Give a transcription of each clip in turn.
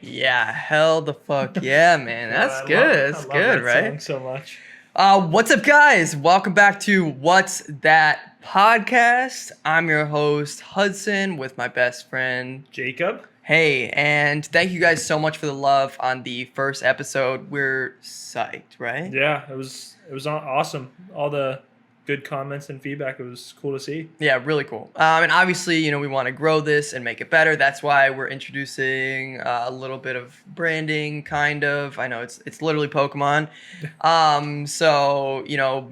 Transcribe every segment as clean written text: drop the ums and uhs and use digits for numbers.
Yeah, hell the fuck yeah, man. That's good. That's good, right? So much. What's up, guys? Welcome back to What's That Podcast. I'm your host, Hudson, with my best friend, Jacob. Hey, and thank you guys so much for the love on the first episode. We're psyched, right? Yeah, it was awesome. All the good comments and feedback. It was cool to see. Yeah, really cool. And obviously, we want to grow this and make it better. That's why we're introducing a little bit of branding, kind of. I know it's literally Pokemon. So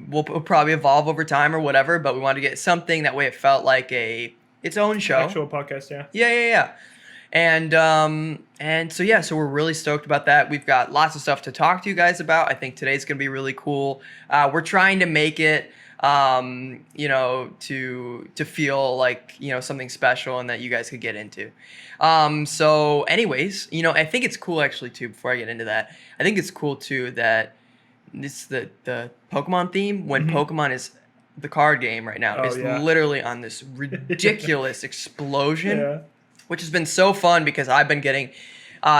we'll probably evolve over time or whatever. But we wanted to get something that way it felt like its own show. Actual podcast, yeah. Yeah. So we're really stoked about that. We've got lots of stuff to talk to you guys about. I think today's gonna be really cool. We're trying to make it to feel like, something special and that you guys could get into. So anyways, I think it's cool actually too, before I get into that, I think it's cool too that this the Pokemon theme, when Pokemon is the card game right now, is literally on this ridiculous explosion, which has been so fun because I've been getting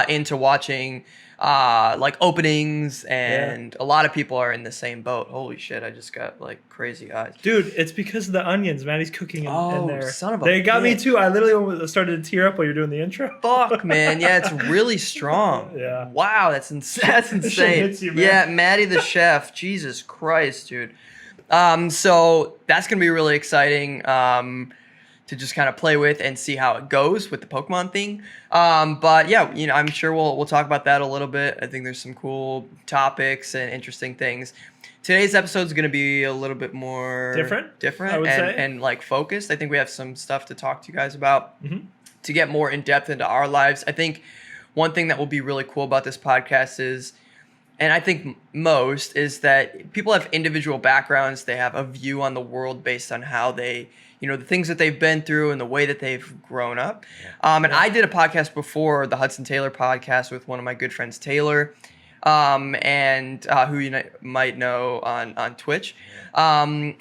into watching like openings, and a lot of people are in the same boat. Holy shit, I just got like crazy eyes. Dude, it's because of the onions Maddie's cooking in there. Son of a They got me bitch. too. I literally started to tear up while you're doing the intro. Fuck, man. Yeah, it's really strong. Yeah. Wow, that's insane. Hits you, man. Yeah, Maddie the chef. Jesus Christ, dude. So that's going to be really exciting. To just kind of play with and see how it goes with the Pokemon thing. But yeah, I'm sure we'll talk about that a little bit. I think there's some cool topics and interesting things. Today's episode is going to be a little bit more different, I would say, and like focused. I think we have some stuff to talk to you guys about to get more in depth into our lives. I think one thing that will be really cool about this podcast is, and I think most, is that people have individual backgrounds. They have a view on the world based on how they, the things that they've been through and the way that they've grown up. And I did a podcast before, the Hudson Taylor podcast, with one of my good friends, Taylor, and who you might know on Twitch. And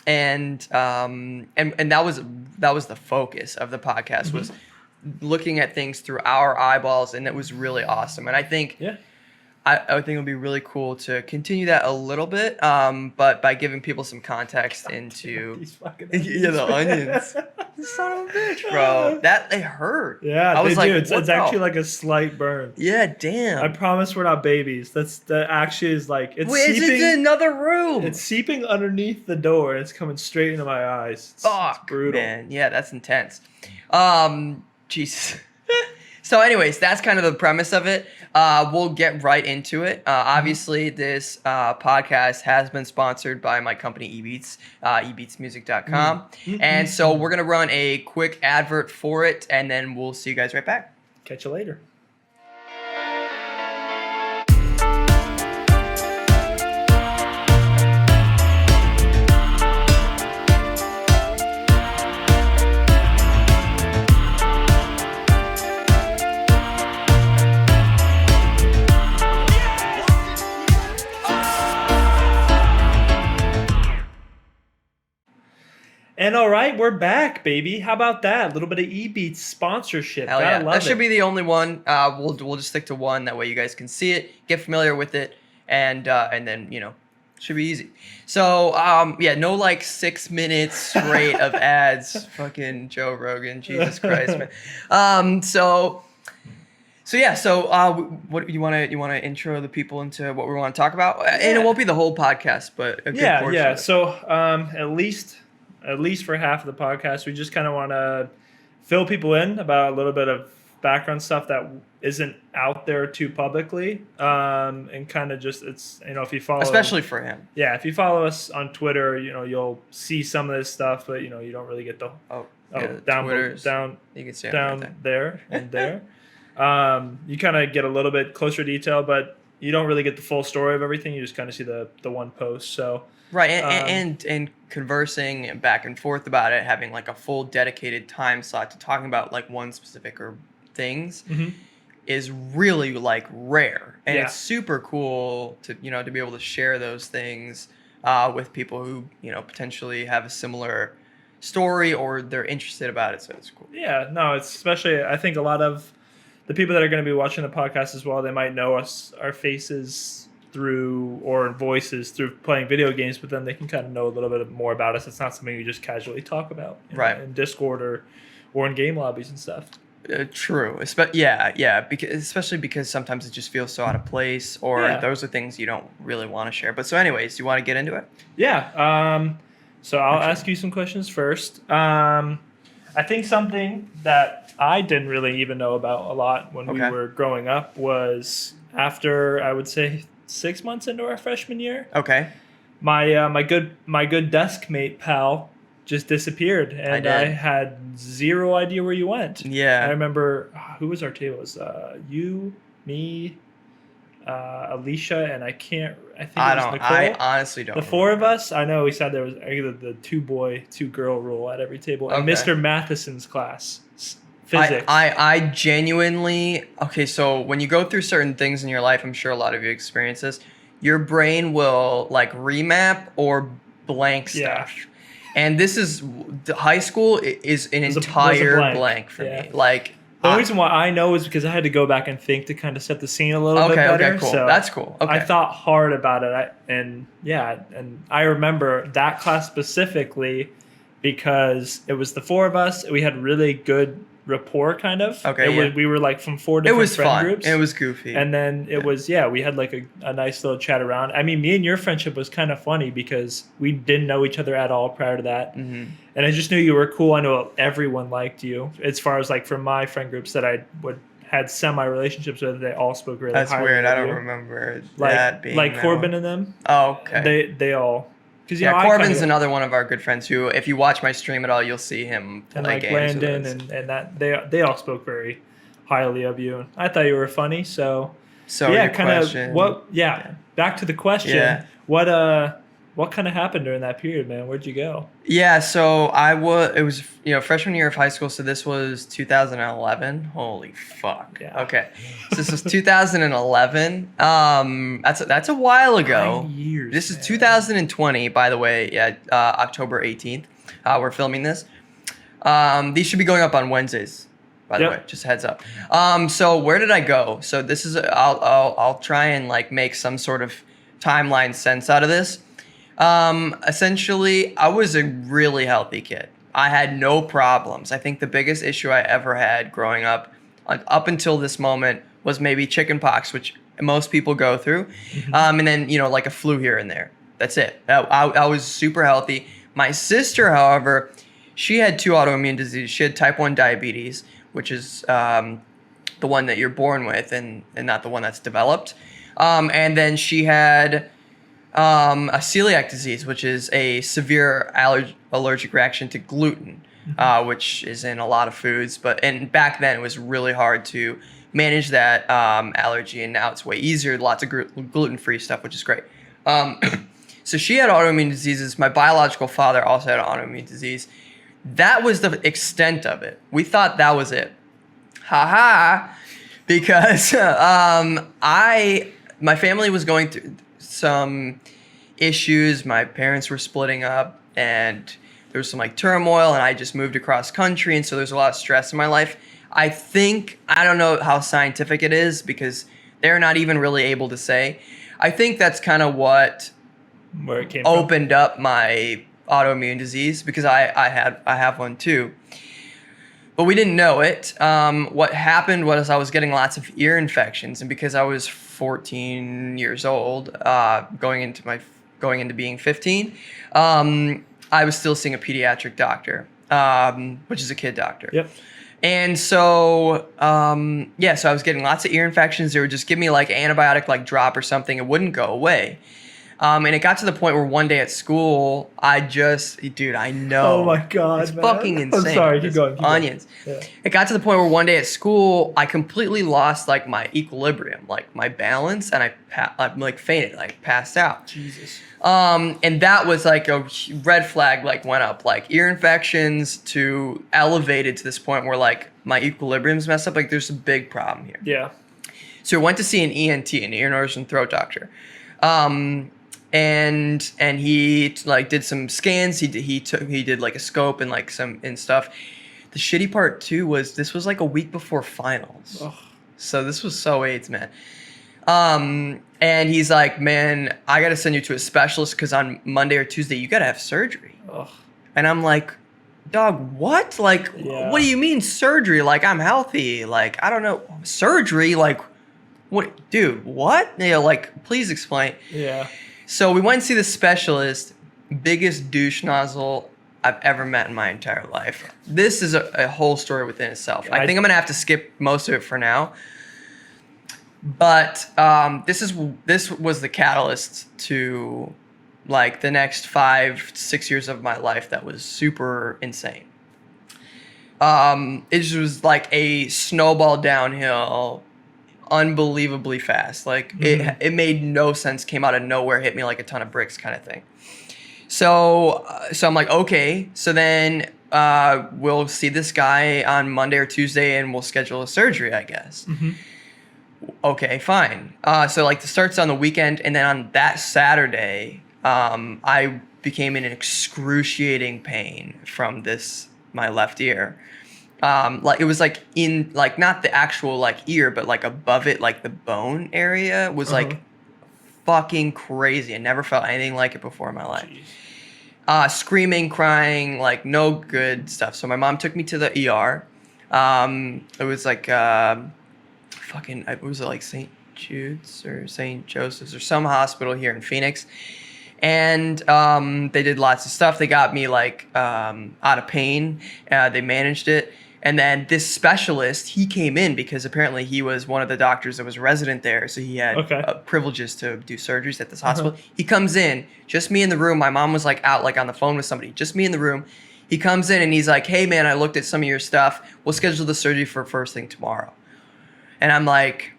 that was the focus of the podcast, was looking at things through our eyeballs, and it was really awesome. And I think I think it would be really cool to continue that a little bit, but by giving people some context into the onions. Son of a bitch, bro. They hurt. Yeah, I was like, it's actually like a slight burn. Yeah, damn. I promise we're not babies. That actually is like, it's Wait, seeping. it's in another room. It's seeping underneath the door, and it's coming straight into my eyes. It's brutal, man. Yeah, that's intense. Jesus. So anyways, that's kind of the premise of it. We'll get right into it. Obviously, this podcast has been sponsored by my company, ebeatz, ebeatzmusic.com. And so we're going to run a quick advert for it, and then we'll see you guys right back. Catch you later. And all right, we're back, baby. How about that? A little bit of ebeatz sponsorship. Hell yeah. That should be the only one. We'll just stick to one. That way you guys can see it, get familiar with it, and then, should be easy. So, no like 6 minutes straight of ads. Fucking Joe Rogan. Jesus Christ, man. What you want to intro the people into what we want to talk about? And it won't be the whole podcast, but a good portion. Yeah. So, at least for half of the podcast, we just kind of want to fill people in about a little bit of background stuff that isn't out there too publicly, and kind of just, it's, if you follow, especially for him. Yeah, if you follow us on Twitter, you'll see some of this stuff, but you don't really get the down you can see down right there and there. You kind of get a little bit closer detail, but you don't really get the full story of everything. You just kind of see the one post. So. Right, and conversing back and forth about it, having like a full dedicated time slot to talking about like one specific or things is really like rare, and it's super cool to to be able to share those things with people who potentially have a similar story or they're interested about it. So it's cool. Yeah, no, it's especially, I think a lot of the people that are going to be watching the podcast as well, they might know us, our faces through or voices through playing video games, but then they can kind of know a little bit more about us. It's not something we just casually talk about in Discord or in game lobbies and stuff. True. Especially because sometimes it just feels so out of place, or those are things you don't really want to share. But so anyways, you want to get into it? Yeah. So I'll ask you some questions first. I think something that I didn't really even know about a lot when we were growing up was after, I would say, 6 months into our freshman year. Okay. My good desk mate pal just disappeared, and I had zero idea where you went. Yeah. I remember who was our table? It was you, me, Alicia, and I think it was Nicole. I honestly don't. The four of us. I know we said there was either the 2-boy, 2-girl rule at every table. And Mr. Matheson's class, physics. I genuinely so when you go through certain things in your life, I'm sure a lot of you experience this. Your brain will like remap or blank stuff. Yeah. And this is high school is an entire blank for me. Like the only reason why I know is because I had to go back and think to kind of set the scene a little bit better. Okay, cool. So that's cool. Okay. I thought hard about it. And I remember that class specifically because it was the four of us. We had really good rapport, kind of. We were like from 4 different friend groups. It was goofy. And then it was, we had like a nice little chat around. I mean, me and your friendship was kind of funny because we didn't know each other at all prior to that. Mm-hmm. And I just knew you were cool. I know everyone liked you. As far as like from my friend groups that I had semi-relationships with, they all spoke really highly. That's weird. I don't remember that being like Corbin and them. Oh, okay. They all... Corbin's another one of our good friends who, if you watch my stream at all, you'll see him play and like games Landon and that they all spoke very highly of you. I thought you were funny, so yeah, kind of back to the question. Yeah. What kind of happened during that period, man? Where'd you go? Yeah, so it was freshman year of high school, so this was 2011. Holy fuck. Yeah. Okay. So this was 2011. That's a while ago. 9 years. This is 2020, by the way. Yeah, October 18th. We're filming this. These should be going up on Wednesdays, by the way. Just a heads up. So where did I go? So this is I'll try and like make some sort of timeline sense out of this. Essentially, I was a really healthy kid. I had no problems. I think the biggest issue I ever had growing up, until this moment, was maybe chickenpox, which most people go through, and then like a flu here and there. That's it. I was super healthy. My sister, however, she had 2 autoimmune diseases. She had type 1 diabetes, which is the one that you're born with, and not the one that's developed. And then she had a celiac disease, which is a severe allergic reaction to gluten, which is in a lot of foods. And back then it was really hard to manage that allergy, and now it's way easier. Lots of gluten-free stuff, which is great. So she had autoimmune diseases. My biological father also had an autoimmune disease. That was the extent of it. We thought that was it. Because my family was going through some issues. My parents were splitting up, and there was some like turmoil, and I just moved across country, and so there's a lot of stress in my life. I don't know how scientific it is because they're not even really able to say. I think that's kind of where it came opened up my autoimmune disease, because I have one too. But we didn't know it. What happened was I was getting lots of ear infections, and because I was 14 years old, going into being 15, I was still seeing a pediatric doctor, which is a kid doctor. Yep. And so, so I was getting lots of ear infections. They would just give me like antibiotic, like drop or something. It wouldn't go away. And it got to the point where one day at school, I know. Oh my God, it's fucking insane. I'm sorry, keep going. Onions. Yeah. It got to the point where one day at school, I completely lost like my equilibrium, like my balance, and I like fainted, like passed out. Jesus. And that was like a red flag, like went up, like ear infections to elevated to this point where like my equilibrium's messed up. Like there's a big problem here. Yeah. So I went to see an ENT, an ear, nose, and throat doctor. And he like did some scans. He did like a scope and like some stuff. The shitty part too was this was like a week before finals. Ugh. So this was so AIDS, man. And he's like, man, I got to send you to a specialist because on Monday or Tuesday, you got to have surgery. Ugh. And I'm like, dog, what? Like, what do you mean surgery? Like, I'm healthy. Like, I don't know. Surgery? Like, what? Dude, what? You know, like, please explain. Yeah. So we went and see the specialist. Biggest douche nozzle I've ever met in my entire life. This is a whole story within itself. I think I'm going to have to skip most of it for now. But this was the catalyst to like the next 5-6 years of my life that was super insane. It just was like a snowball downhill, unbelievably fast. Like it made no sense, came out of nowhere, hit me like a ton of bricks kind of thing. So I'm like, okay. So then we'll see this guy on Monday or Tuesday and we'll schedule a surgery, I guess. Okay, fine. So like it starts on the weekend, and then on that Saturday, I became in excruciating pain from my left ear. Like it was like in like not the actual like ear, but like above it, like the bone area was like fucking crazy. I never felt anything like it before in my life. Screaming, crying, like no good stuff. So my mom took me to the ER. It was like it was like St. Jude's or St. Joseph's or some hospital here in Phoenix. And they did lots of stuff. They got me like out of pain. They managed it. And then this specialist, he came in because apparently he was one of the doctors that was resident there. So he had privileges to do surgeries at this hospital. He comes in, just me in the room. My mom was like out like on the phone with somebody, just me in the room. He comes in and he's like, hey man, I looked at some of your stuff. We'll schedule the surgery for first thing tomorrow. And I'm like,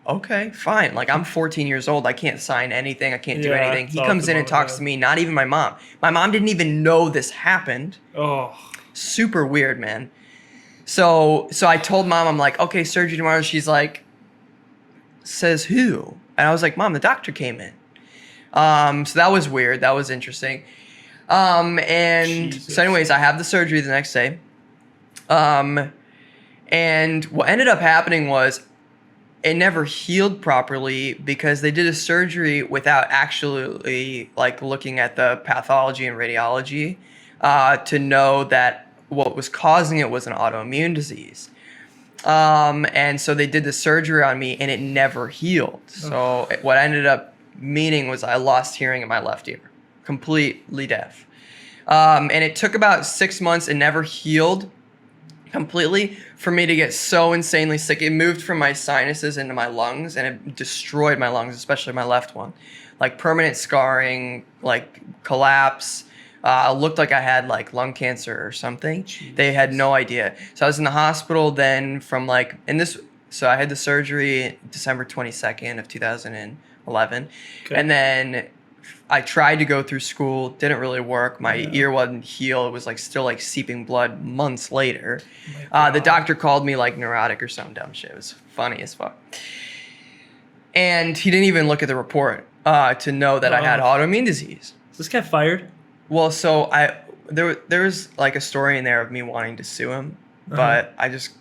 okay, fine. Like, I'm 14 years old. I can't sign anything. I can't do anything. He comes in and talks to me, not even my mom. My mom didn't even know this happened. Oh. Super weird, man. So I told mom, I'm like, okay, surgery tomorrow. She's like, says who? And I was like, mom, the doctor came in. So that was weird. That was interesting. And Jesus. So anyways, I have the surgery the next day. And what ended up happening was it never healed properly because they did a surgery without actually like looking at the pathology and radiology to know that what was causing it was an autoimmune disease. And so they did the surgery on me and it never healed. So what ended up meaning was I lost hearing in my left ear, completely deaf. And it took about 6 months and never healed completely for me to get so insanely sick. It moved from my sinuses into my lungs and it destroyed my lungs, especially my left one. Like permanent scarring, like collapse. Looked like I had like lung cancer or something. Jesus. They had no idea. So I was in the hospital then from like, so I had the surgery December 22nd of 2011. Okay. And then I tried to go through school, didn't really work. My ear wasn't healed. It was like still like seeping blood months later. The doctor called me like neurotic or some dumb shit. It was funny as fuck. And he didn't even look at the report to know that I had autoimmune disease. Is this guy fired? Well, so there was like a story in there of me wanting to sue him, but I just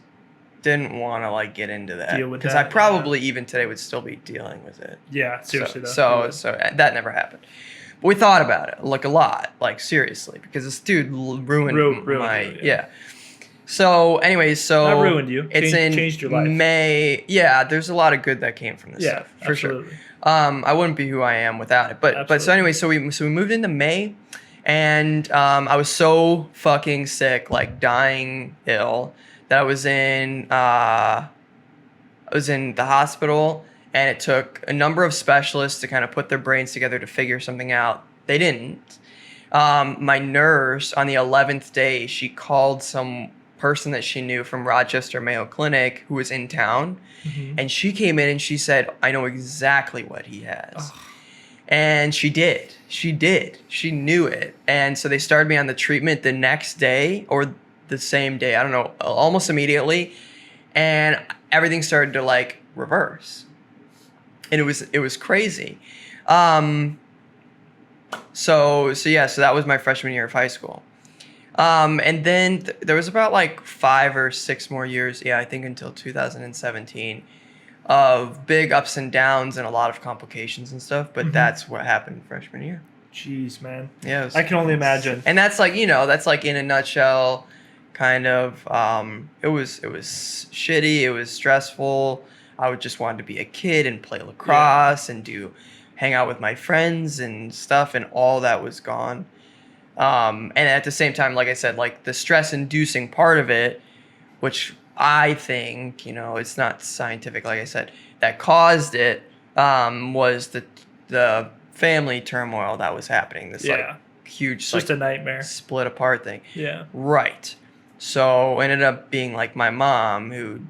didn't want to like get into that because I probably even today would still be dealing with it. Yeah, seriously. So that never happened. But we thought about it like a lot, like seriously, because this dude ruined my yeah. So anyways, that ruined you. It's changed your life. May. Yeah, there's a lot of good that came from this stuff for absolutely. Sure. I wouldn't be who I am without it. But so anyway, so we moved into May, and I was so fucking sick, like dying ill, that I was in the hospital, and it took a number of specialists to kind of put their brains together to figure something out. They didn't. My nurse on the 11th day, she called some person that she knew from Rochester Mayo Clinic who was in town, and she came in and she said, I know exactly what he has. And she did. She knew it. And so they started me on the treatment the next day or the same day, I don't know, almost immediately, and everything started to like reverse, and it was crazy. So that was my freshman year of high school, and then there was about like 5 or 6 more years, I think, until 2017, of big ups and downs and a lot of complications and stuff. But that's what happened freshman year. Jeez, man. Yeah, I can only imagine. And that's like, that's like in a nutshell, kind of. It was shitty. It was stressful. I would just wanted to be a kid and play lacrosse and hang out with my friends and stuff, and all that was gone. And at the same time, like I said, like the stress-inducing part of it, which I think, it's not scientific, like I said, that caused it, was the family turmoil that was happening. This like huge, it's just a nightmare, split apart thing. Yeah. Right. So ended up being like my mom who,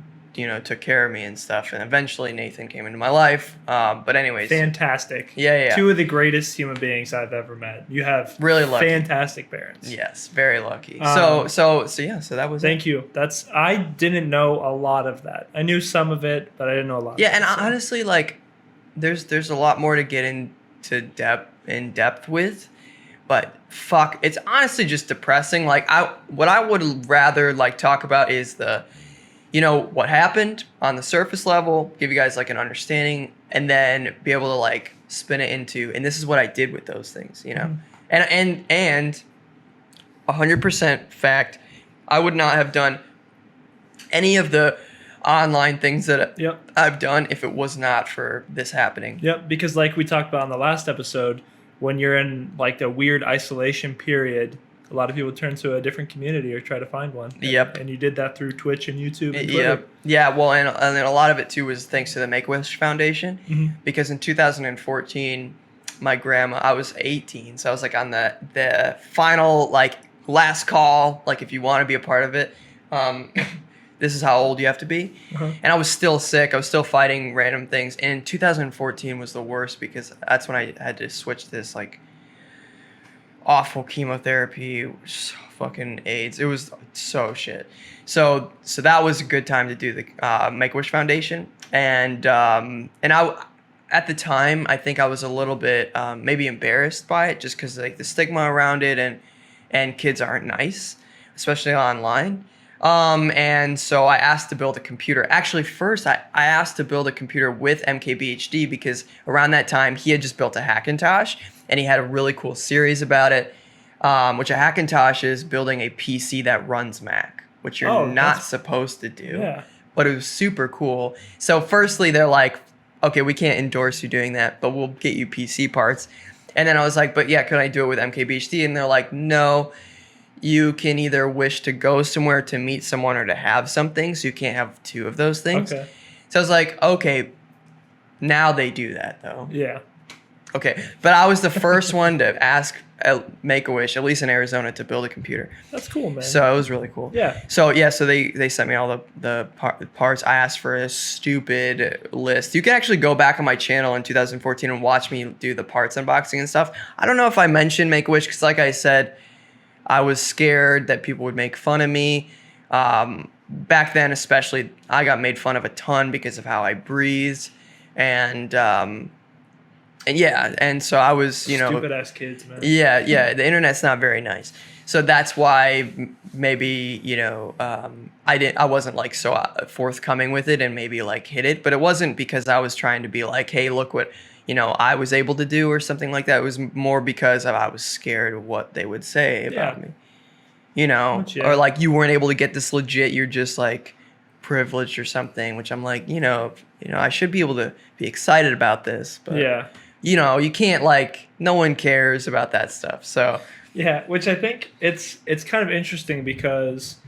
took care of me and stuff. And eventually Nathan came into my life. But anyways. Fantastic. Yeah. Two of the greatest human beings I've ever met. You have really lucky. Fantastic parents. Yes, very lucky. So that was Thank you. I didn't know a lot of that. I knew some of it, but I didn't know a lot. Yeah, and honestly, like, there's a lot more to get into depth with. But fuck, it's honestly just depressing. Like, what I would rather like talk about is what happened on the surface level, give you guys like an understanding, and then be able to like spin it into, and this is what I did with those things, and 100% fact, I would not have done any of the online things that I've done if it was not for this happening. Yep, because like we talked about in the last episode, when you're in like a weird isolation period, a lot of people turn to a different community or try to find one. Yep. And you did that through Twitch and YouTube and Twitter. Yep. Yeah, well, and then a lot of it, too, was thanks to the Make-A-Wish Foundation. Because in 2014, my grandma, I was 18, so I was, like, on the final, like, last call, like, if you want to be a part of it, this is how old you have to be. And I was still sick. I was still fighting random things. And 2014 was the worst because that's when I had to switch this, like, awful chemotherapy, fucking AIDS. It was so shit. So that was a good time to do the Make-A-Wish Foundation, and I, at the time, I think I was a little bit maybe embarrassed by it, just because like the stigma around it, and kids aren't nice, especially online. And so I asked to build a computer. Actually, first I asked to build a computer with MKBHD because around that time he had just built a Hackintosh and he had a really cool series about it, which a Hackintosh is building a PC that runs Mac, which you're not supposed to do. Yeah. But it was super cool. So firstly, they're like, okay, we can't endorse you doing that, but we'll get you PC parts. And then I was like, but yeah, could I do it with MKBHD? And they're like, no. You can either wish to go somewhere to meet someone or to have something, so you can't have two of those things. Okay. So I was like, okay, now they do that, though. Yeah. Okay, but I was the first one to ask Make-A-Wish, at least in Arizona, to build a computer. That's cool, man. So it was really cool. Yeah. So they sent me all the parts. I asked for a stupid list. You can actually go back on my channel in 2014 and watch me do the parts unboxing and stuff. I don't know if I mentioned Make-A-Wish because, like I said, I was scared that people would make fun of me. Back then, especially, I got made fun of a ton because of how I breathed, and so I was, stupid ass kids, man. Yeah, the internet's not very nice, so that's why maybe I wasn't like so forthcoming with it and maybe like hid it, but it wasn't because I was trying to be like, hey, look what I was able to do or something like that. It was more because I was scared of what they would say about me, or like you weren't able to get this legit. You're just like privileged or something, which I'm like, I should be able to be excited about this, but you can't, like, no one cares about that stuff. So yeah, which I think it's kind of interesting because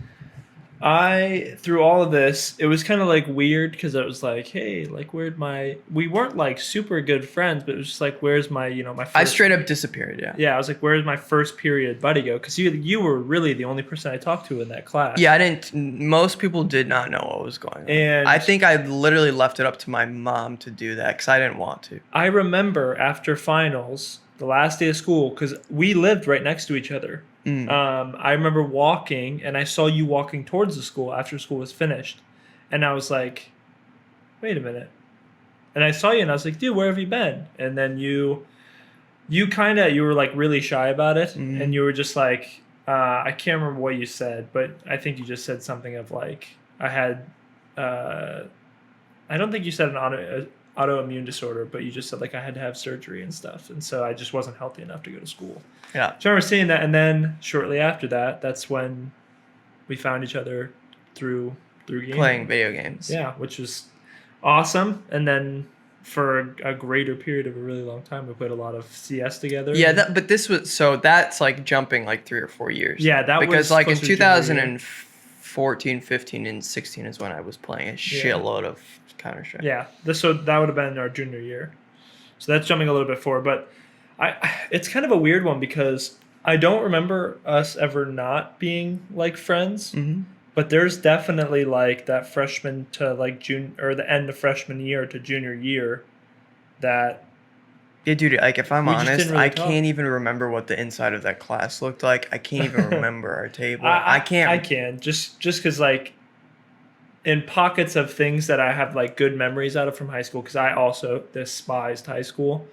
through all of this, it was kind of like weird because it was like, hey, like we weren't like super good friends, but it was just like, where's my, my first, I straight up disappeared. Yeah, I was like, where's my first period buddy go? Because you were really the only person I talked to in that class. Yeah, most people did not know what was going on. And I think I literally left it up to my mom to do that because I didn't want to. I remember after finals, the last day of school, because we lived right next to each other. I remember walking, and I saw you walking towards the school after school was finished. And I was like, wait a minute. And I saw you, and I was like, dude, where have you been? And then you were like really shy about it. And you were just like, I can't remember what you said, but I think you just said something of like, I had I don't think you said an autoimmune disorder, but you just said like I had to have surgery and stuff, and so I just wasn't healthy enough to go to school. Yeah. So I remember seeing that, and then shortly after that, that's when we found each other through gaming. Playing video games. Yeah, which was awesome. And then for a greater period of a really long time, we played a lot of CS together. Yeah, but that's like jumping like 3 or 4 years. Yeah, that was because like in closer to junior year. 2014, 15, and 16 is when I was playing a shitload of Counter-Strike. Yeah, so that would have been our junior year. So that's jumping a little bit forward, but it's kind of a weird one because I don't remember us ever not being like friends. Mm-hmm. But there's definitely like that freshman to like June or the end of freshman year to junior year that. Yeah, dude, like if I'm We just honest, didn't really I talk. can't even remember what the inside of that class looked like. I can't even remember our table. I can't. I can just because like in pockets of things that I have like good memories out of from high school because I also despised high school,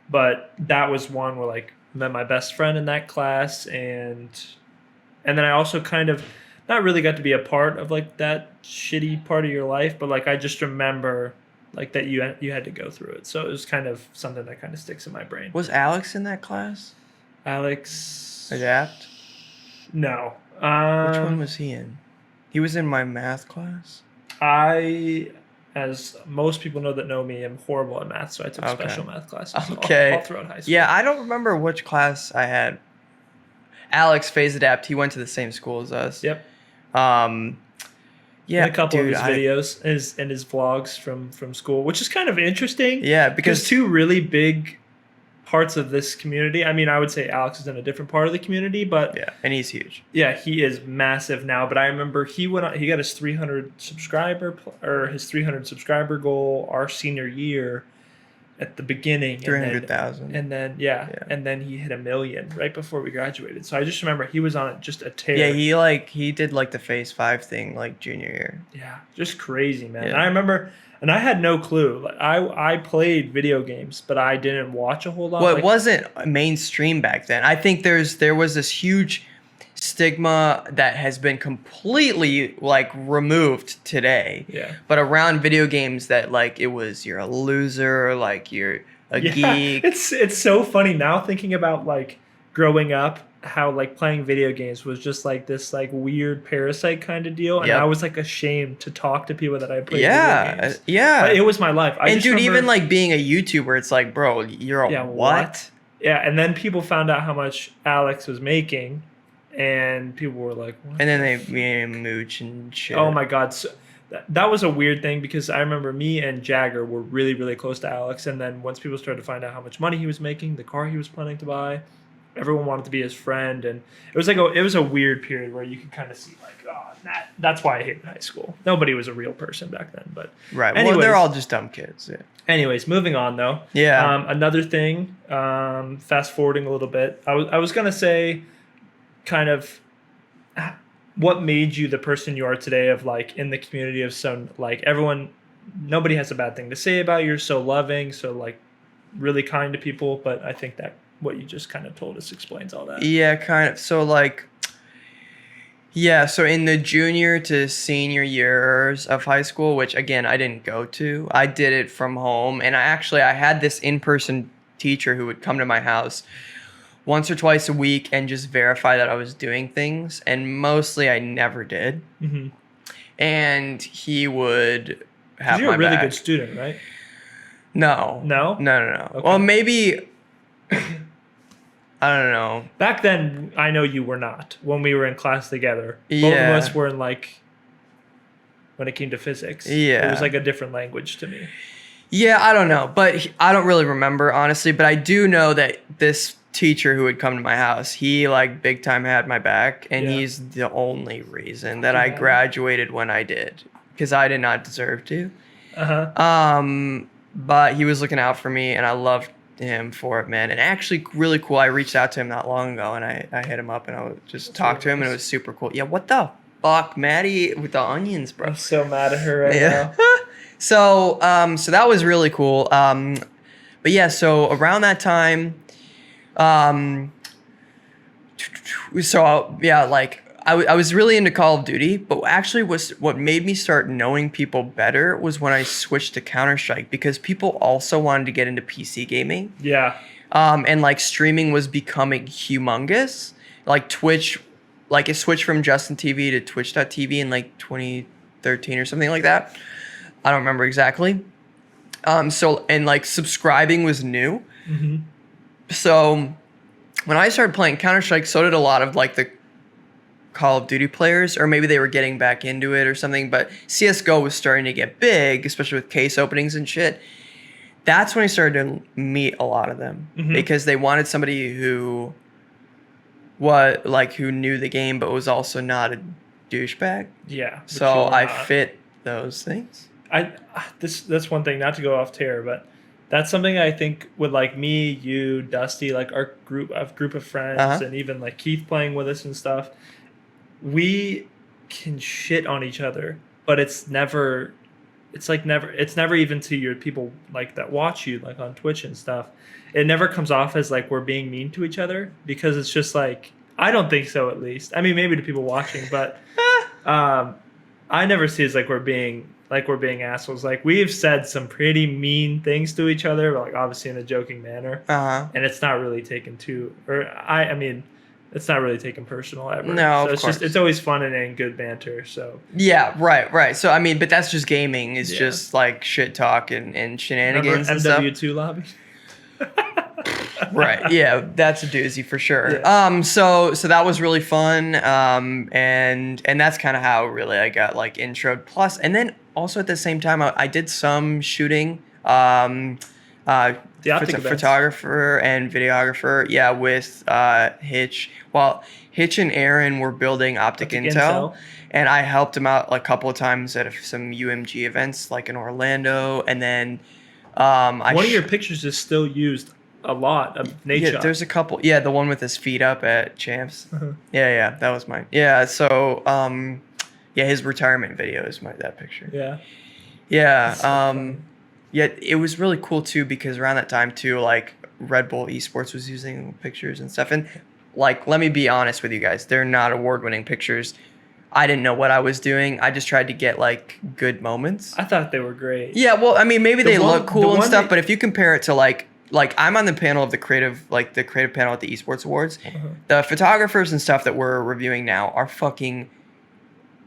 but that was one where like I met my best friend in that class and then I also kind of not really got to be a part of like that shitty part of your life, but like I just remember like that you had to go through it. So it was kind of something that kind of sticks in my brain. Was Alex in that class? Alex Adapt? No. Which one was he in? He was in my math class. I, as most people that know me, am horrible at math, so I took special math classes all throughout high school. Yeah, I don't remember which class I had. Alex Phase Adapt. He went to the same school as us. Yep. Yeah, and a couple of his videos and his vlogs from school, which is kind of interesting. Yeah, because two really big parts of this community. I mean, I would say Alex is in a different part of the community, but yeah, and he's huge. Yeah, he is massive now. But I remember he got his 300 subscriber goal our senior year at the beginning. 300,000. And then and then he hit 1 million right before we graduated. So I just remember he was on it just a tear. Yeah, he did like the Phase 5 thing like junior year. Yeah, just crazy, man. Yeah. And I remember, and I had no clue. Like I played video games, but I didn't watch a whole lot. Well, it wasn't mainstream back then. I think there was this huge stigma that has been completely like removed today. Yeah. But around video games that like it was you're a loser, like you're a geek. It's so funny now thinking about like growing up, how like playing video games was just like this like weird parasite kind of deal, and I was like ashamed to talk to people that I played video games. Yeah. But it was my life. And dude, even like being a YouTuber, it's like, bro, you're a what? Yeah, and then people found out how much Alex was making. And people were like, what? And then they made him mooch and shit. Oh my God. So that was a weird thing because I remember me and Jagger were really, really close to Alex. And then once people started to find out how much money he was making, the car he was planning to buy, everyone wanted to be his friend. And it was like it was a weird period where you could kind of see like, oh, that's why I hated high school. Nobody was a real person back then. But right. Anyways, well, they're all just dumb kids. Yeah. Anyways, moving on though. Yeah. Another thing, fast forwarding a little bit, I was going to say, kind of what made you the person you are today of like in the community of some like nobody has a bad thing to say about you. You're so loving, so like really kind to people. But I think that what you just kind of told us explains all that. Yeah, kind of. So like, yeah, so in the junior to senior years of high school, which again, I didn't go to, I did it from home. And I had this in-person teacher who would come to my house once or twice a week and just verify that I was doing things. And mostly I never did. Mm-hmm. And he would have my You're a really back. good student, right? No. No? No. Okay. Well, maybe, I don't know. Back then, I know you were not. When we were in class together, both Yeah. of us were in like, when it came to physics. Yeah. It was like a different language to me. Yeah, I don't know. But I don't really remember, honestly. But I do know that this teacher who would come to my house, he like big time had my back, and he's the only reason that I graduated when I did, because I did not deserve to. But he was looking out for me, and I loved him for it, man. And actually really cool, I reached out to him not long ago, and I hit him up and I would just talk to him, and it was super cool. Yeah, what the fuck, Maddie with the onions, bro? I'm so mad at her right now. So that was really cool. But yeah, so around that time, like I was really into Call of Duty, but actually what made me start knowing people better was when I switched to Counter-Strike, because people also wanted to get into PC gaming. Yeah. And like streaming was becoming humongous. Like Twitch, like it switched from Justin TV to Twitch.tv in like 2013 or something like that. I don't remember exactly. So, and like subscribing was new. Mm-hmm. So when I started playing Counter-Strike, so did a lot of like the Call of Duty players, or maybe they were getting back into it or something, but CSGO was starting to get big, especially with case openings and shit. That's when I started to meet a lot of them, because they wanted somebody who knew the game but was also not a douchebag. Yeah. So I fit those things. That's one thing, not to go off tear, but that's something I think with like me, you, Dusty, like our group of friends, and even like Keith playing with us and stuff, we can shit on each other, but it's never even to your people like that watch you like on Twitch and stuff. It never comes off as like we're being mean to each other, because it's just like, I don't think so, at least. I mean, maybe to people watching, but I never see it as like we're being assholes. Like, we've said some pretty mean things to each other, but like obviously in a joking manner, and it's not really taken it's not really taken personal ever. No, so of course. It's always fun and in good banter. So yeah, right. So I mean, but that's just gaming. It's just like shit talk and shenanigans. Remember and MW2 lobby? Right. Yeah, that's a doozy for sure. Yeah. So that was really fun. And that's kind of how really I got like introed. Plus, and then also at the same time, I did some shooting. Photographer and videographer. Yeah, with Hitch. Well, Hitch and Aaron were building Optic Intel, and I helped him out a couple of times at some UMG events, like in Orlando, and then one of your pictures is still used a lot of Nate shot. There's a couple. Yeah, the one with his feet up at Champs. Yeah, that was mine. Yeah, so his retirement video is that picture. Yeah. So yeah, it was really cool too, because around that time too, like Red Bull Esports was using pictures and stuff, and like, let me be honest with you guys, they're not award-winning pictures. I didn't know what I was doing. I just tried to get like good moments. I thought they were great. Yeah, well, I mean, maybe they look cool and stuff, but if you compare it to like I'm on the panel of the creative panel at the Esports Awards, the photographers and stuff that we're reviewing now are fucking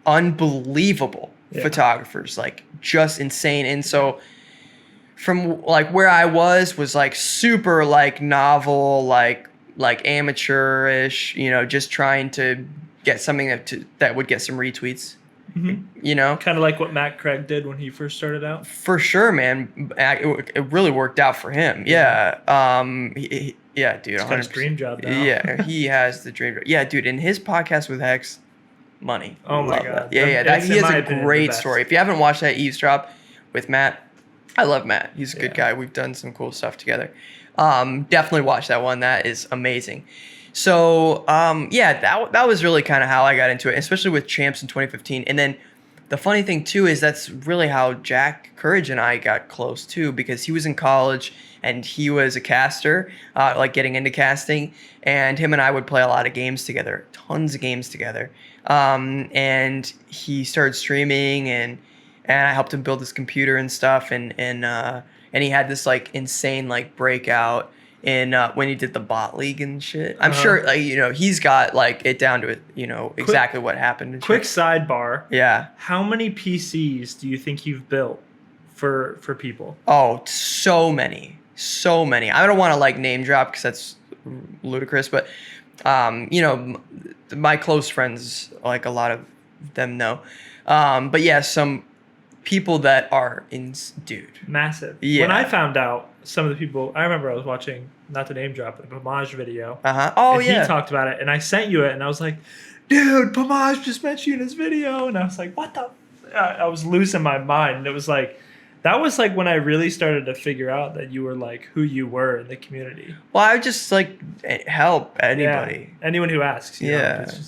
unbelievable photographers, like just insane. And so from like where I was like super like novel, like amateurish, just trying to get something that would get some retweets. Kind of like what Matt Craig did when he first started out. For sure, man. It really worked out for him. Yeah. Dude. It's got his dream job now. Yeah, he has the dream job. Yeah, dude. In his podcast with Hex, money. Oh my God. Yeah. He has a great story. If you haven't watched that Eavesdrop with Matt, I love Matt. He's a good guy. We've done some cool stuff together. Definitely watch that one. That is amazing. So, that was really kind of how I got into it, especially with Champs in 2015. And then the funny thing, too, is that's really how Jack Courage and I got close, too, because he was in college and he was a caster, like getting into casting. And him and I would play a lot of games together, tons of games together. And he started streaming, and I helped him build his computer and stuff. And he had this, like, insane, like, breakout in when he did the bot league and shit. I'm sure, like, he's got like it down to it, exactly what happened. Quick sidebar. Yeah. How many PCs do you think you've built for people? Oh, so many. I don't want to like name drop because that's ludicrous, but my close friends, like a lot of them know. But yeah, some people that are massive. Yeah. When I found out, some of the people, I remember I was watching, not to name drop, the Pomage video. Oh, and he talked about it, and I sent you it, and I was like, dude, Pomage just mentioned you in his video. And I was like, what the? I was losing my mind. And it was like, that was like when I really started to figure out that you were like who you were in the community. Well, I would just like help anybody. Yeah. Anyone who asks.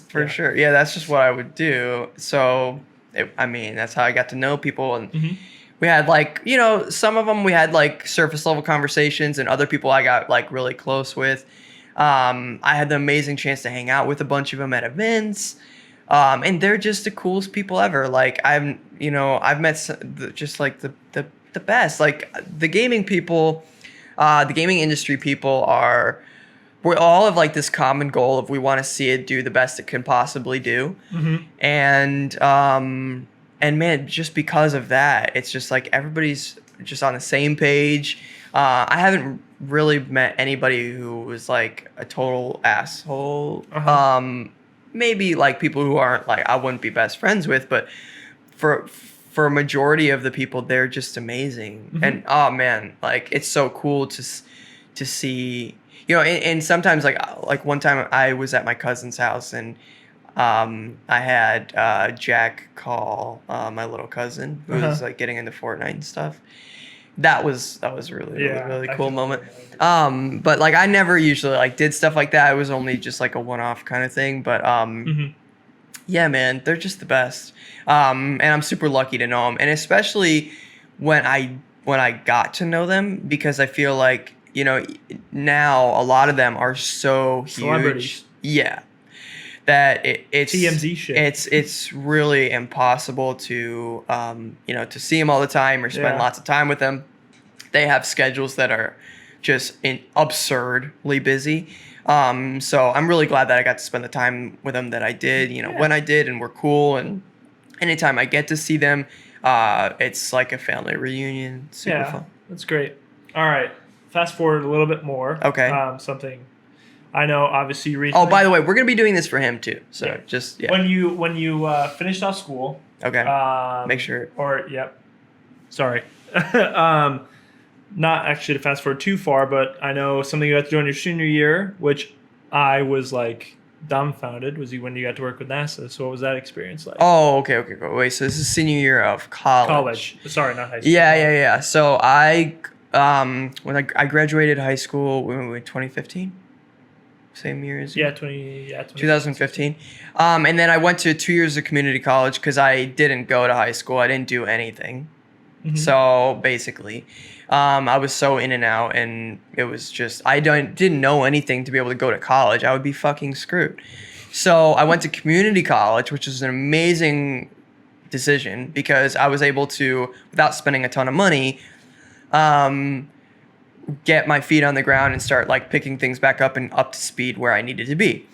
For sure. Yeah, that's just what I would do. So, that's how I got to know people. And we had like, some of them we had like surface level conversations, and other people I got like really close with. I had the amazing chance to hang out with a bunch of them at events. And they're just the coolest people ever. Like I've met just like the best. Like the gaming people, the gaming industry people we all have like this common goal of we want to see it do the best it can possibly do. Mm-hmm. And man, just because of that, it's just like everybody's just on the same page. I haven't really met anybody who was like a total asshole. Uh-huh. Maybe like people who aren't like I wouldn't be best friends with, but for a majority of the people, they're just amazing. Mm-hmm. And oh man, like it's so cool to see. And sometimes like one time I was at my cousin's house and I had Jack call my little cousin who was like getting into Fortnite and stuff. That was really really cool moment. But like I never usually like did stuff like that. It was only just like a one-off kind of thing. But yeah, man, they're just the best. And I'm super lucky to know them, and especially when I got to know them, because I feel like now a lot of them are so huge. Celebrities. Yeah. That it's TMZ shit. It's really impossible to to see them all the time or spend lots of time with them. They have schedules that are just absurdly busy. So I'm really glad that I got to spend the time with them that I did. When I did, and we're cool. And anytime I get to see them, it's like a family reunion. Super fun. That's great. All right, fast forward a little bit more. Okay. Something I know, obviously, you recently. Oh, by the way, we're gonna be doing this for him too. So just when you finished off school. Okay. Make sure. Sorry. Not actually to fast forward too far, but I know something you had to do on your senior year, which I was like dumbfounded, was when you got to work with NASA. So what was that experience like? Oh, okay. Wait, so this is senior year of college. Sorry, not high school. Yeah. So when I graduated high school, when we were 2015. Same year as you? 2015. And then I went to 2 years of community college because I didn't go to high school. I didn't do anything. Mm-hmm. So basically, I was so in and out, and it was just I didn't know anything to be able to go to college. I would be fucking screwed. So I went to community college, which was an amazing decision because I was able to, without spending a ton of money, get my feet on the ground and start like picking things back up and up to speed where I needed to be.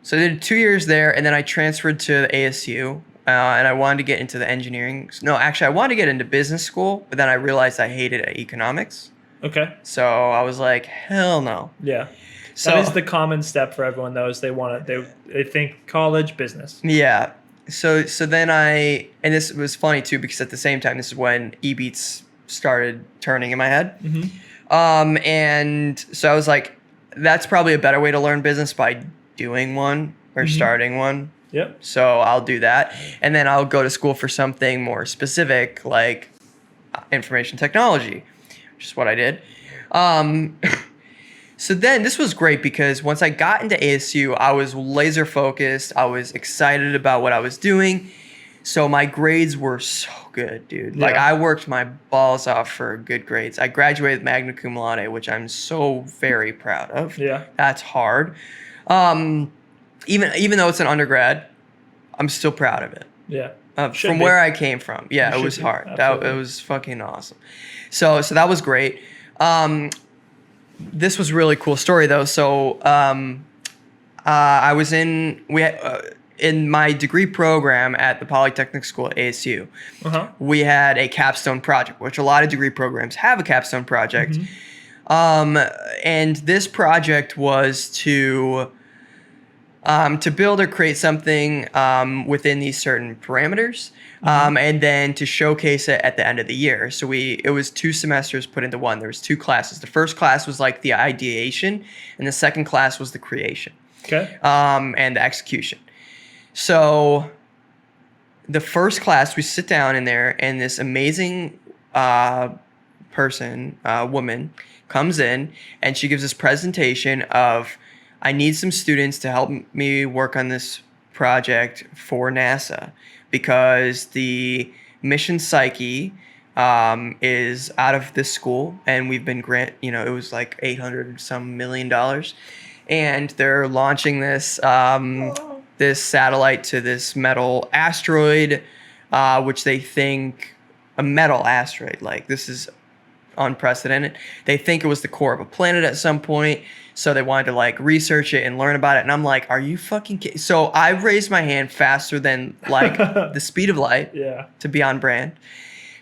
So I did 2 years there, and then I transferred to the ASU, and I wanted to get into the engineering. No, actually, I wanted to get into business school, but then I realized I hated economics. Okay. So I was like, hell no. Yeah. So that is the common step for everyone, though, is they think college, business. Yeah. So then and this was funny too, because at the same time, this is when ebeatz started turning in my head. Mm-hmm. And so I was like, that's probably a better way to learn business, by doing one or starting one. Yep. So I'll do that. And then I'll go to school for something more specific, like information technology, which is what I did. So then this was great because once I got into ASU, I was laser focused. I was excited about what I was doing. So my grades were so good, dude. Yeah. Like I worked my balls off for good grades. I graduated magna cum laude, which I'm so very proud of. Yeah. That's hard. Even though it's an undergrad, I'm still proud of it. Yeah. From where I came from. Yeah, it was hard. It was fucking awesome. So that was great. This was a really cool story though. So I was in my degree program at the Polytechnic School at ASU. Uh-huh. We had a capstone project, which a lot of degree programs have a capstone project. Mm-hmm. And this project was to build or create something within these certain parameters, and then to showcase it at the end of the year. So it was 2 semesters put into one. There was 2 classes. The first class was like the ideation, and the second class was the creation. Okay. And the execution. So the first class, we sit down in there, and this amazing woman, comes in, and she gives this presentation of, I need some students to help me work on this project for NASA because the mission psyche is out of this school, and we've been it was like $800 some million, and they're launching this this satellite to this metal asteroid, which they think a metal asteroid. Like, this is unprecedented. They think it was the core of a planet at some point, so they wanted to like research it and learn about it. And I'm like, are you fucking kidding? So I raised my hand faster than like the speed of light, to be on brand.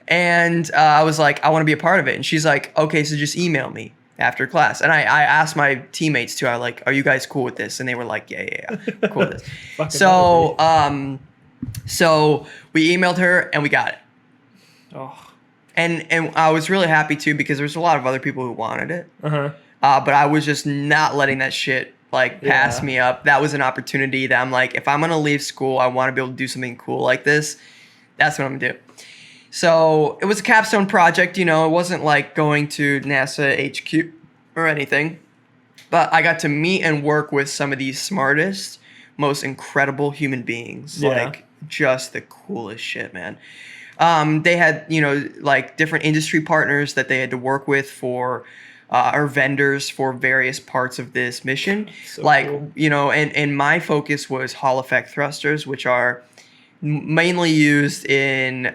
And I was like, I want to be a part of it. And she's like, okay, so just email me after class. And I asked my teammates too. I like, are you guys cool with this? And they were like, yeah, cool with this. So so we emailed her and we got it. Oh. And I was really happy too, because there's a lot of other people who wanted it. But I was just not letting that shit like pass me up. That was an opportunity that I'm like, if I'm gonna leave school, I want to be able to do something cool like this. That's what I'm gonna do. So it was a capstone project, you know. It wasn't like going to NASA HQ or anything, but I got to meet and work with some of the smartest, most incredible human beings. Like, just the coolest shit, man. They had, you know, like different industry partners that they had to work with for, or vendors for various parts of this mission. So like, cool. You know, and my focus was Hall effect thrusters, which are mainly used in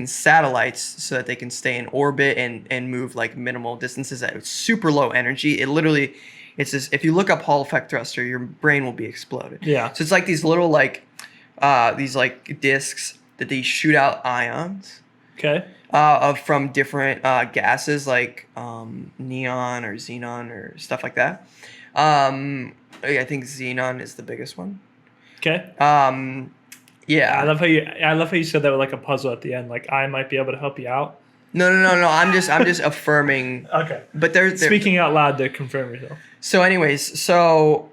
satellites so that they can stay in orbit and move like minimal distances at super low energy. It literally, it's just, if you look up Hall effect thruster, your brain will be exploded. So it's like these little like, these like discs that they shoot out ions. From different gases like neon or xenon or stuff like that. I think xenon is the biggest one. Yeah. I love how you said that with like a puzzle at the end. Like, I might be able to help you out. No. I'm just affirming. But they're speaking out loud to confirm yourself. So anyways, so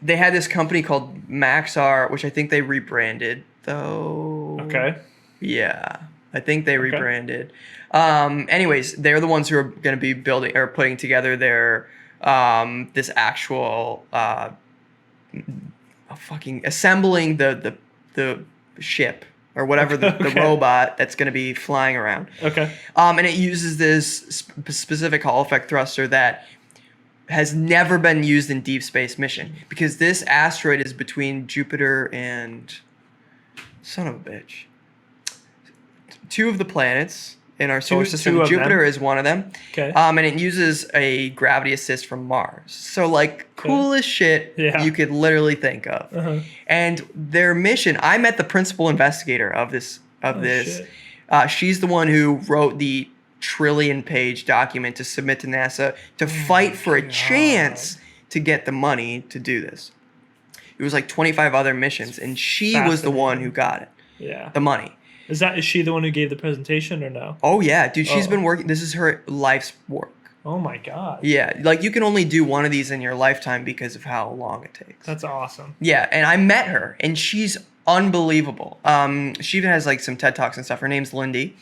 they had this company called Maxar, which I think they rebranded though. Yeah. I think they rebranded. Anyways, they're the ones who are going to be building or putting together their this actual fucking assembling the ship or whatever the robot that's going to be flying around. And it uses this specific Hall effect thruster that has never been used in deep space mission, because this asteroid is between Jupiter and son of a bitch. Two of the planets in our solar system. Jupiter is one of them. And it uses a gravity assist from Mars. So like coolest shit you could literally think of. And their mission, I met the principal investigator of this. She's the one who wrote the trillion-page document to submit to NASA to fight for a chance to get the money to do this. It was like 25 other missions, and she was the one who got it. The money. Is she the one who gave the presentation or no? Oh, yeah. Dude, she's been working. This is her life's work. Oh, my God. Yeah. Like, you can only do one of these in your lifetime because of how long it takes. That's awesome. Yeah. And I met her, and she's unbelievable. She even has, like, some TED Talks and stuff. Her name's Lindy.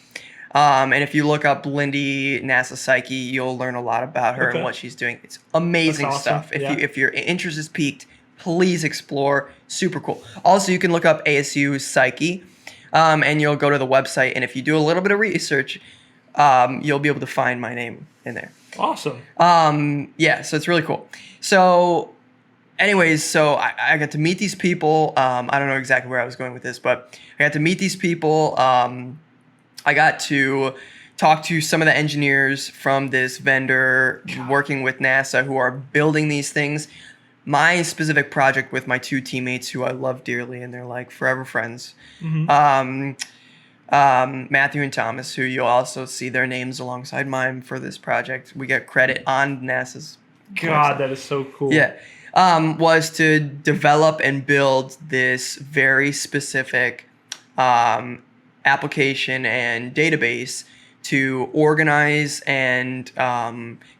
And if you look up Lindy NASA Psyche, you'll learn a lot about her and what she's doing. It's amazing stuff. If your interest is piqued, please explore. Super cool. Also, you can look up ASU Psyche. And you'll go to the website, and if you do a little bit of research, you'll be able to find my name in there. Awesome. Yeah, so it's really cool. So anyways, so I got to meet these people. I don't know exactly where I was going with this, but I got to meet these people. I got to talk to some of the engineers from this vendor working with NASA who are building these things. My specific project with my two teammates who I love dearly, and they're like forever friends. Matthew and Thomas, who you'll also see their names alongside mine for this project. We get credit on NASA's website. That is so cool. Yeah. Was to develop and build this very specific application and database to organize and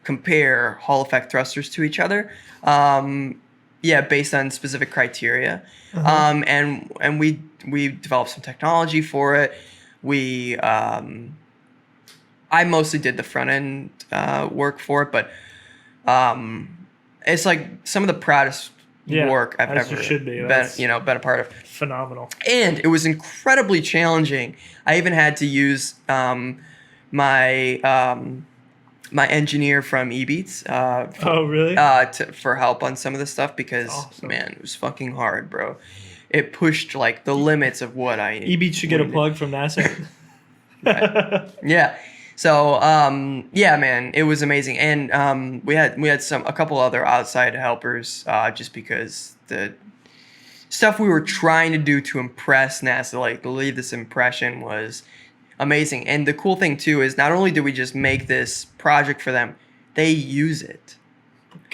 compare Hall effect thrusters to each other. Based on specific criteria. And we developed some technology for it. I mostly did the front end work for it, but it's like some of the proudest work I've ever been a part of. Phenomenal. And it was incredibly challenging. I even had to use my my engineer from ebeatz Oh, really? for help on some of the stuff because Awesome. man, it was fucking hard, bro. It pushed like the limits of what I ebeatz should get a plug from NASA. Right. Yeah. So yeah, man, it was amazing, and we had a couple other outside helpers just because the stuff we were trying to do to impress NASA, like leave this impression, was amazing. And the cool thing too is not only did we just make this project for them, they use it.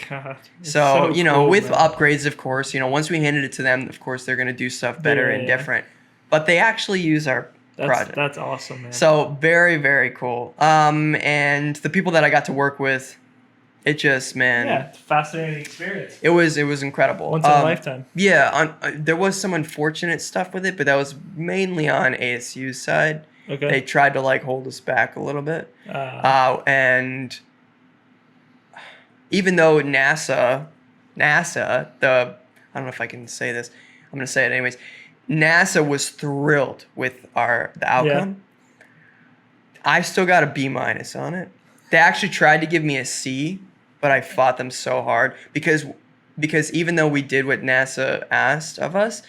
God. So you know, cool, with man. upgrades, of course, you know, once we handed it to them, of course they're gonna do stuff better and different. But they actually use our project. That's awesome, man. So very, very cool. And the people that I got to work with, it just, man, yeah, it's a fascinating experience. it was incredible. Once in a lifetime. Yeah, there was some unfortunate stuff with it, but that was mainly on ASU's side. Okay. They tried to like hold us back a little bit, and even though NASA, I don't know if I can say this. I'm gonna say it anyways. NASA was thrilled with the outcome. Yeah. I still got a B- on it. They actually tried to give me a C, but I fought them so hard because even though we did what NASA asked of us,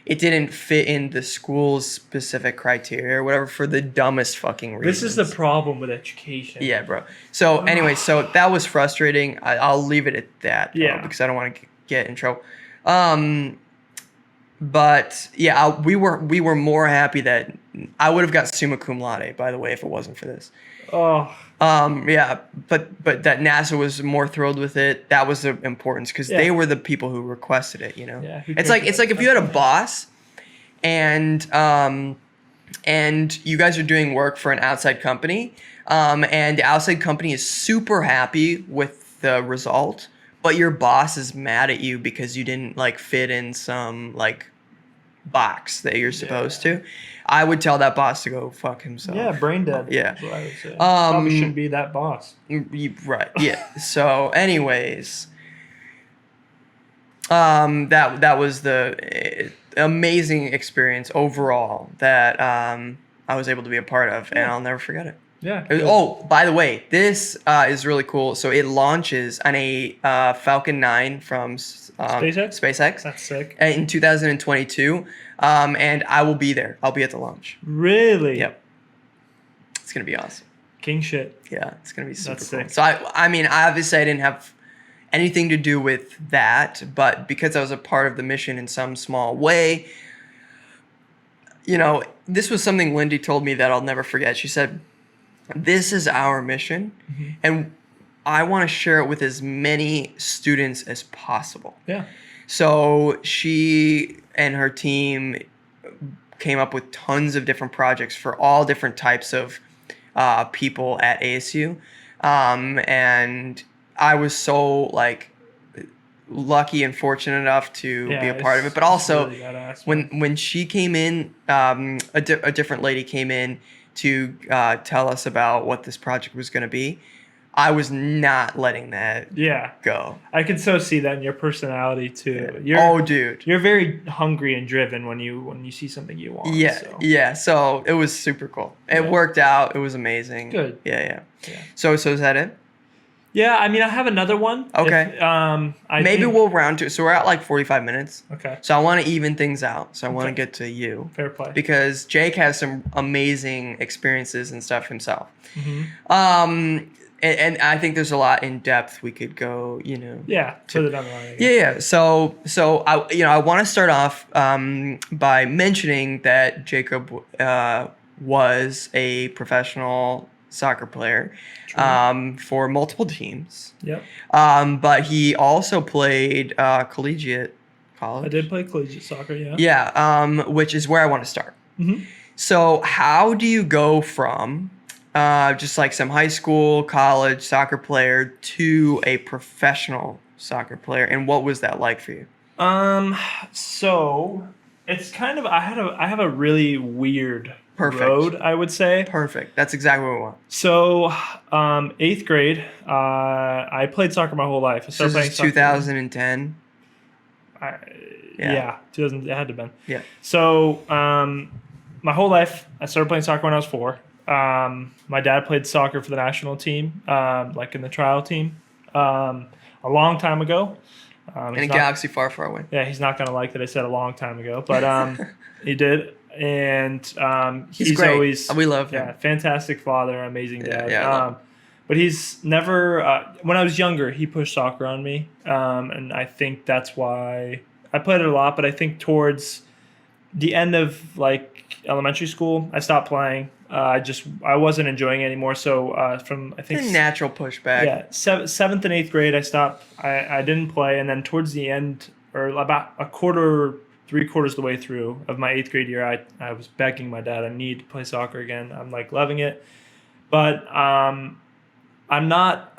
it didn't fit in the school's specific criteria or whatever for the dumbest fucking reasons. This is the problem with education. Yeah, bro. So anyway, so that was frustrating. I'll leave it at that. Yeah. Because I don't want to get in trouble. But yeah, we were more happy that I would have got summa cum laude, by the way, if it wasn't for this. Oh. Yeah, but that NASA was more thrilled with it. That was the importance because they were the people who requested it. You know, it's like if you had a boss, and you guys are doing work for an outside company, and the outside company is super happy with the result, but your boss is mad at you because you didn't like fit in some like box that you're supposed to. I would tell that boss to go fuck himself. Yeah, brain dead. Yeah. That's what I would say. Probably shouldn't be that boss. Right. Yeah. So, anyways, that was the amazing experience overall that I was able to be a part of, and I'll never forget it. Yeah. Oh, by the way, this is really cool. So it launches on a Falcon 9 from SpaceX. That's sick. In 2022, and I will be there. I'll be at the launch. Really? Yep. It's gonna be awesome. King shit. Yeah, it's gonna be super That's cool. sick. So I mean, obviously I didn't have anything to do with that, but because I was a part of the mission in some small way, you know, this was something Lindy told me that I'll never forget. She said, "This is our mission, and I want to share it with as many students as possible." Yeah. So she and her team came up with tons of different projects for all different types of people at ASU, and I was so like lucky and fortunate enough to be a part of it. But also, really badass, when she came in, a different lady came in to tell us about what this project was going to be. I was not letting that go. I can so see that in your personality too. Yeah. Dude. You're very hungry and driven when you see something you want. Yeah. So. Yeah. So it was super cool. It worked out. It was amazing. Good. Yeah. So is that it? Yeah, I mean, I have another one. Okay. Maybe we'll round to. So we're at like 45 minutes. Okay. So I want to even things out. So I want to get to you. Fair play. Because Jake has some amazing experiences and stuff himself. Mm-hmm. And I think there's a lot in depth we could go, you know. Yeah, further down the line. Yeah. So I want to start off by mentioning that Jacob was a professional soccer player for multiple teams. Yep. But he also played collegiate college. I did play collegiate soccer, yeah. Yeah, which is where I want to start. Mm-hmm. So how do you go from just like some high school, college soccer player to a professional soccer player, and what was that like for you? So it's kind of I have a really weird Perfect. road, I would say. Perfect. That's exactly what we want. So, 8th grade, I played soccer my whole life. I started This playing is soccer. 2010. Yeah, 2000. It had to have been. Yeah. So, my whole life, I started playing soccer when I was 4. My dad played soccer for the national team, like in the trial team, a long time ago. In a galaxy far, far away. Yeah, he's not gonna like that I said a long time ago, but he did, and he's great. Always we love him. Yeah, fantastic father, amazing dad. Yeah, but he's never. When I was younger, he pushed soccer on me, and I think that's why I played it a lot. But I think towards the end of like elementary school, I stopped playing. I wasn't enjoying it anymore. So from I think a natural pushback. Yeah, seventh and eighth grade, I stopped. I didn't play, and then towards the end, or about three quarters of the way through of my eighth grade year, I was begging my dad, I need to play soccer again. I'm like loving it, but I'm not.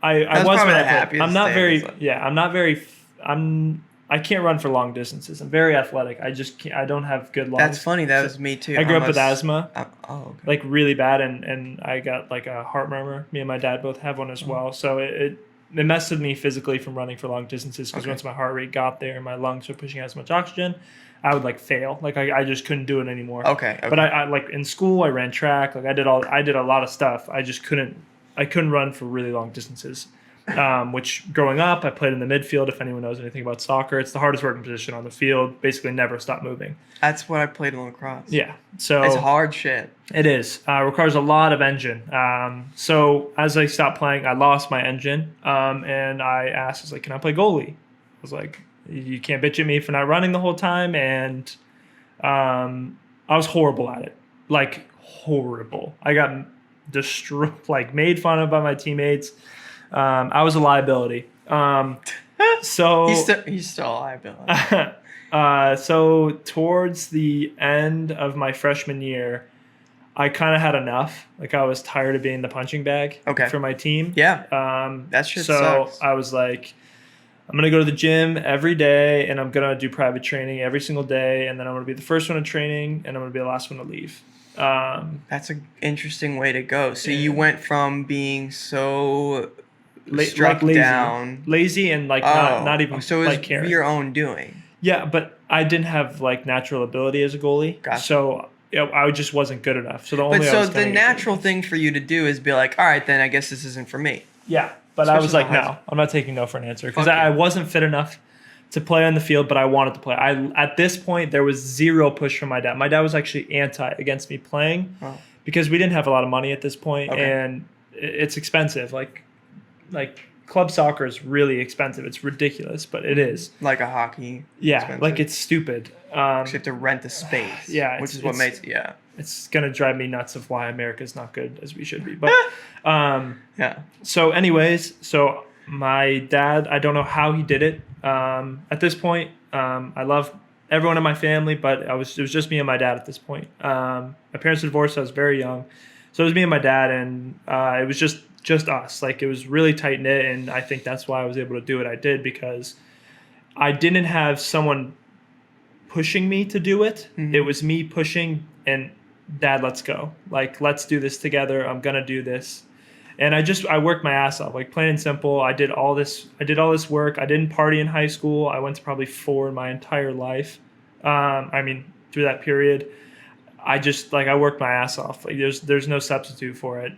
I was when I played. I'm not very. Yeah, I'm not very. I can't run for long distances. I'm very athletic. I just can't, I don't have good lungs. That's funny. That was me too. I grew up with asthma. Okay. Like really bad, and I got like a heart murmur. Me and my dad both have one as well. So it messed with me physically from running for long distances because once my heart rate got there and my lungs were pushing out as much oxygen, I would like fail. Like I just couldn't do it anymore. Okay. But I like in school I ran track. Like I did a lot of stuff. I just couldn't run for really long distances. Which growing up, I played in the midfield. If anyone knows anything about soccer, it's the hardest working position on the field. Basically, never stop moving. That's what I played in lacrosse. Yeah, so it's hard shit. It is. Requires a lot of engine. So as I stopped playing, I lost my engine, and I asked, I was like, "Can I play goalie?" I was like, "You can't bitch at me for not running the whole time," and I was horrible at it, like horrible. I got destroyed, like made fun of by my teammates. I was a liability. So he's still a liability. So towards the end of my freshman year, I kind of had enough. Like I was tired of being the punching bag for my team. Yeah. That shit sucks. So I was like, I'm gonna go to the gym every day, and I'm gonna do private training every single day, and then I'm gonna be the first one in training, and I'm gonna be the last one to leave. That's an interesting way to go. So you went from being so struck down, lazy, and like not even so it was like caring. Your own doing. Yeah, but I didn't have like natural ability as a goalie, so I just wasn't good enough. So the natural thing for you to do is be like, all right, then I guess this isn't for me. Yeah, but I was like, no, I'm not taking no for an answer because I wasn't fit enough to play on the field, but I wanted to play. At this point, there was zero push from my dad. My dad was actually against me playing because we didn't have a lot of money at this point, and it's expensive. Like club soccer is really expensive. It's ridiculous, but it is. Like a hockey. Yeah, expensive. like it's stupid. You have to rent the space. Yeah, which is what makes it's gonna drive me nuts of why America's not good as we should be. But yeah. So, anyways, my dad, I don't know how he did it. At this point, I love everyone in my family, but it was just me and my dad at this point. My parents were divorced. I was very young, so it was me and my dad, and it was just us. Like it was really tight knit, and I think that's why I was able to do what I did because I didn't have someone pushing me to do it. Mm-hmm. It was me pushing and Dad, let's go. Like let's do this together. I'm gonna do this. And I worked my ass off, like plain and simple. I did all this work. I didn't party in high school. I went to probably 4 in my entire life. Through that period, I worked my ass off. Like there's no substitute for it.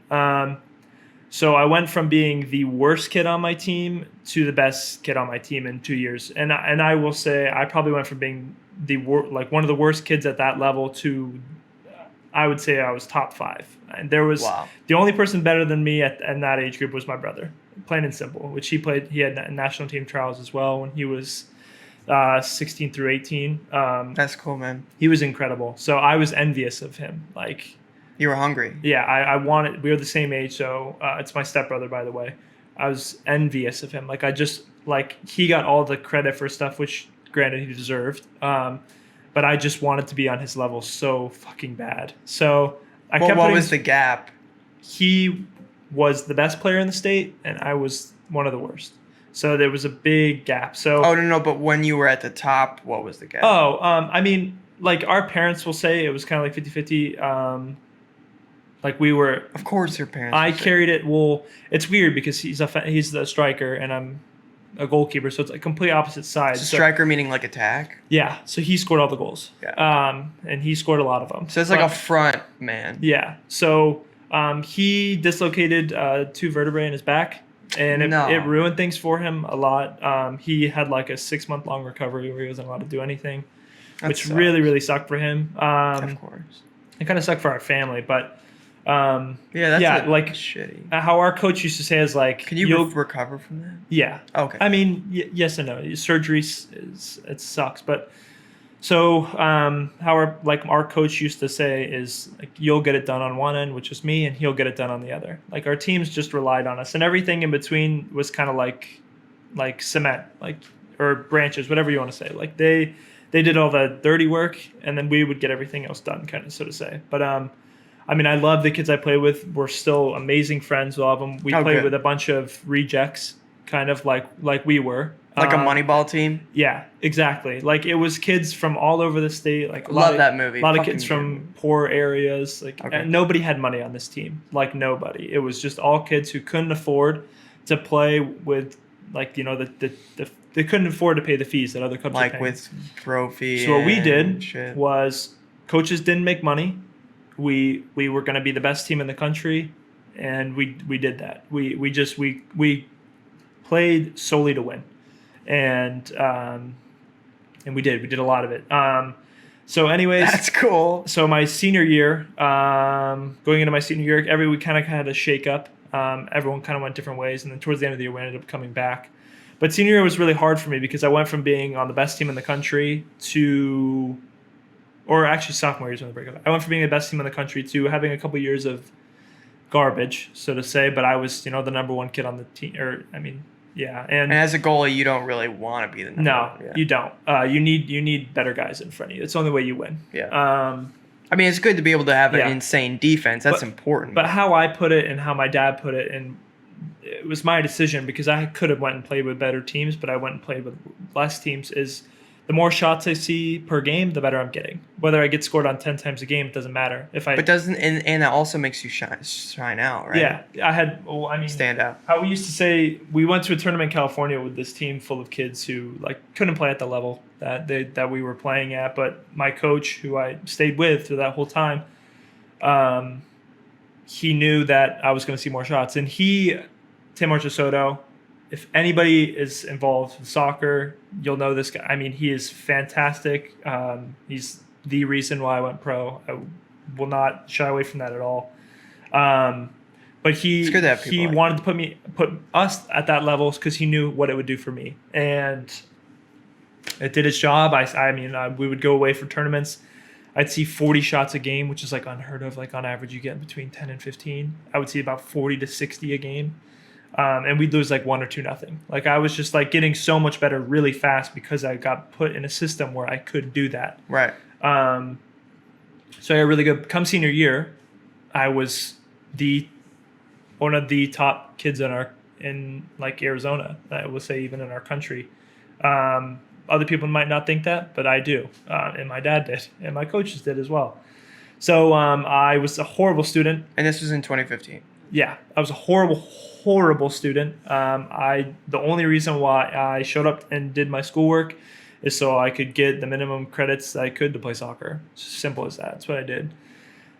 So I went from being the worst kid on my team to the best kid on my team in 2 years. And I will say I probably went from being one of the worst kids at that level to I would say I was top 5. And there was the only person better than me at that age group was my brother, plain and simple, which he had national team trials as well when he was 16 through 18. That's cool, man. He was incredible. So I was envious of him. Like you were hungry. Yeah, I wanted. We were the same age, so it's my stepbrother, by the way. I was envious of him. Like he got all the credit for stuff, which granted he deserved. But I just wanted to be on his level so fucking bad. So what was the gap? He was the best player in the state, and I was one of the worst. So there was a big gap. So no, but when you were at the top, what was the gap? Like our parents will say it was kind of like 50-50. Like we were. Of course, your parents. I carried it. Well, it's weird because he's the striker, and I'm a goalkeeper, so it's like complete opposite sides. So striker meaning like attack? Yeah, so he scored all the goals. Yeah. And he scored a lot of them. So it's like a front man. Yeah. So he dislocated 2 vertebrae in his back, and it ruined things for him a lot. He had like a 6-month long recovery where he wasn't allowed to do anything, which really, really sucked for him. Of course. It kind of sucked for our family, but that's like shitty. How our coach used to say is like, can you recover from that? Yeah. Okay. I mean, yes and no. Surgery it sucks, but so how our coach used to say is like, you'll get it done on one end, which is me, and he'll get it done on the other. Like our teams just relied on us, and everything in between was kind of like cement, or branches, whatever you want to say. Like they did all the dirty work, and then we would get everything else done, kind of so to say. But I mean, I love the kids I play with. We're still amazing friends with all of them. We played with a bunch of rejects, kind of like we were. Like a Moneyball team? Yeah, exactly. Like it was kids from all over the state. Like love that movie. A lot of kids from poor areas. And nobody had money on this team. Like nobody. It was just all kids who couldn't afford to play with, like, you know, they couldn't afford to pay the fees that other clubs were paying. Like with trophy. So what we did was coaches didn't make money. We were going to be the best team in the country, and we did that. We played solely to win, and we did a lot of it. So anyways, that's cool. So my senior year, going into my senior year, we kind of had a shake up. Everyone kind of went different ways, and then towards the end of the year, we ended up coming back. But senior year was really hard for me because I went from being on the best team in the country to, or actually sophomore year is when the breakup. I went from being the best team in the country to having a couple years of garbage, so to say. But I was, the number one kid on the team, yeah. And as a goalie, you don't really want to be the number one. No, you don't. You need better guys in front of you. It's the only way you win. Yeah. I mean, it's good to be able to have an insane defense. That's important. But how I put it and how my dad put it, and it was my decision because I could have went and played with better teams, but I went and played with less teams, is the more shots I see per game, the better I'm getting. Whether I get scored on 10 times a game, it doesn't matter. But doesn't, and that also makes you shine out, right? Yeah. Stand out. How we used to say, we went to a tournament in California with this team full of kids who couldn't play at the level that we were playing at. But my coach, who I stayed with through that whole time, he knew that I was going to see more shots. And Archer Soto, if anybody is involved with soccer, you'll know this guy. I mean, he is fantastic. He's the reason why I went pro. I will not shy away from that at all. But he wanted to put us at that level because he knew what it would do for me, and it did its job. We would go away for tournaments. I'd see 40 shots a game, which is unheard of. On average, you get between 10 and 15. I would see about 40 to 60 a game. And we'd lose 1 or 2-0. I was just getting so much better really fast because I got put in a system where I could do that. Right. So I got really good. Come senior year, I was one of the top kids in Arizona. I would say even in our country. Other people might not think that, but I do. And my dad did, and my coaches did as well. So I was a horrible student. And this was in 2015. Yeah, I was a horrible student. The only reason why I showed up and did my schoolwork is so I could get the minimum credits I could to play soccer. It's as simple as that. That's what I did.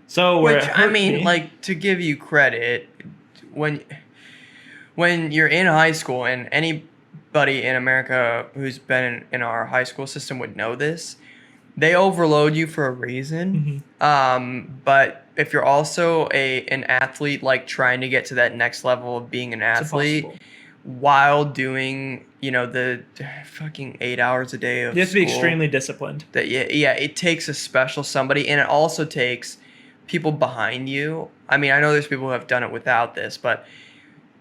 So, to give you credit, when you're in high school, and anybody in America who's been in our high school system would know this, they overload you for a reason. Mm-hmm. But if you're also an athlete, trying to get to that next level of being an athlete while doing, the fucking 8 hours a day of you have to be school, extremely disciplined. It takes a special somebody, and it also takes people behind you. I mean, I know there's people who have done it without this, but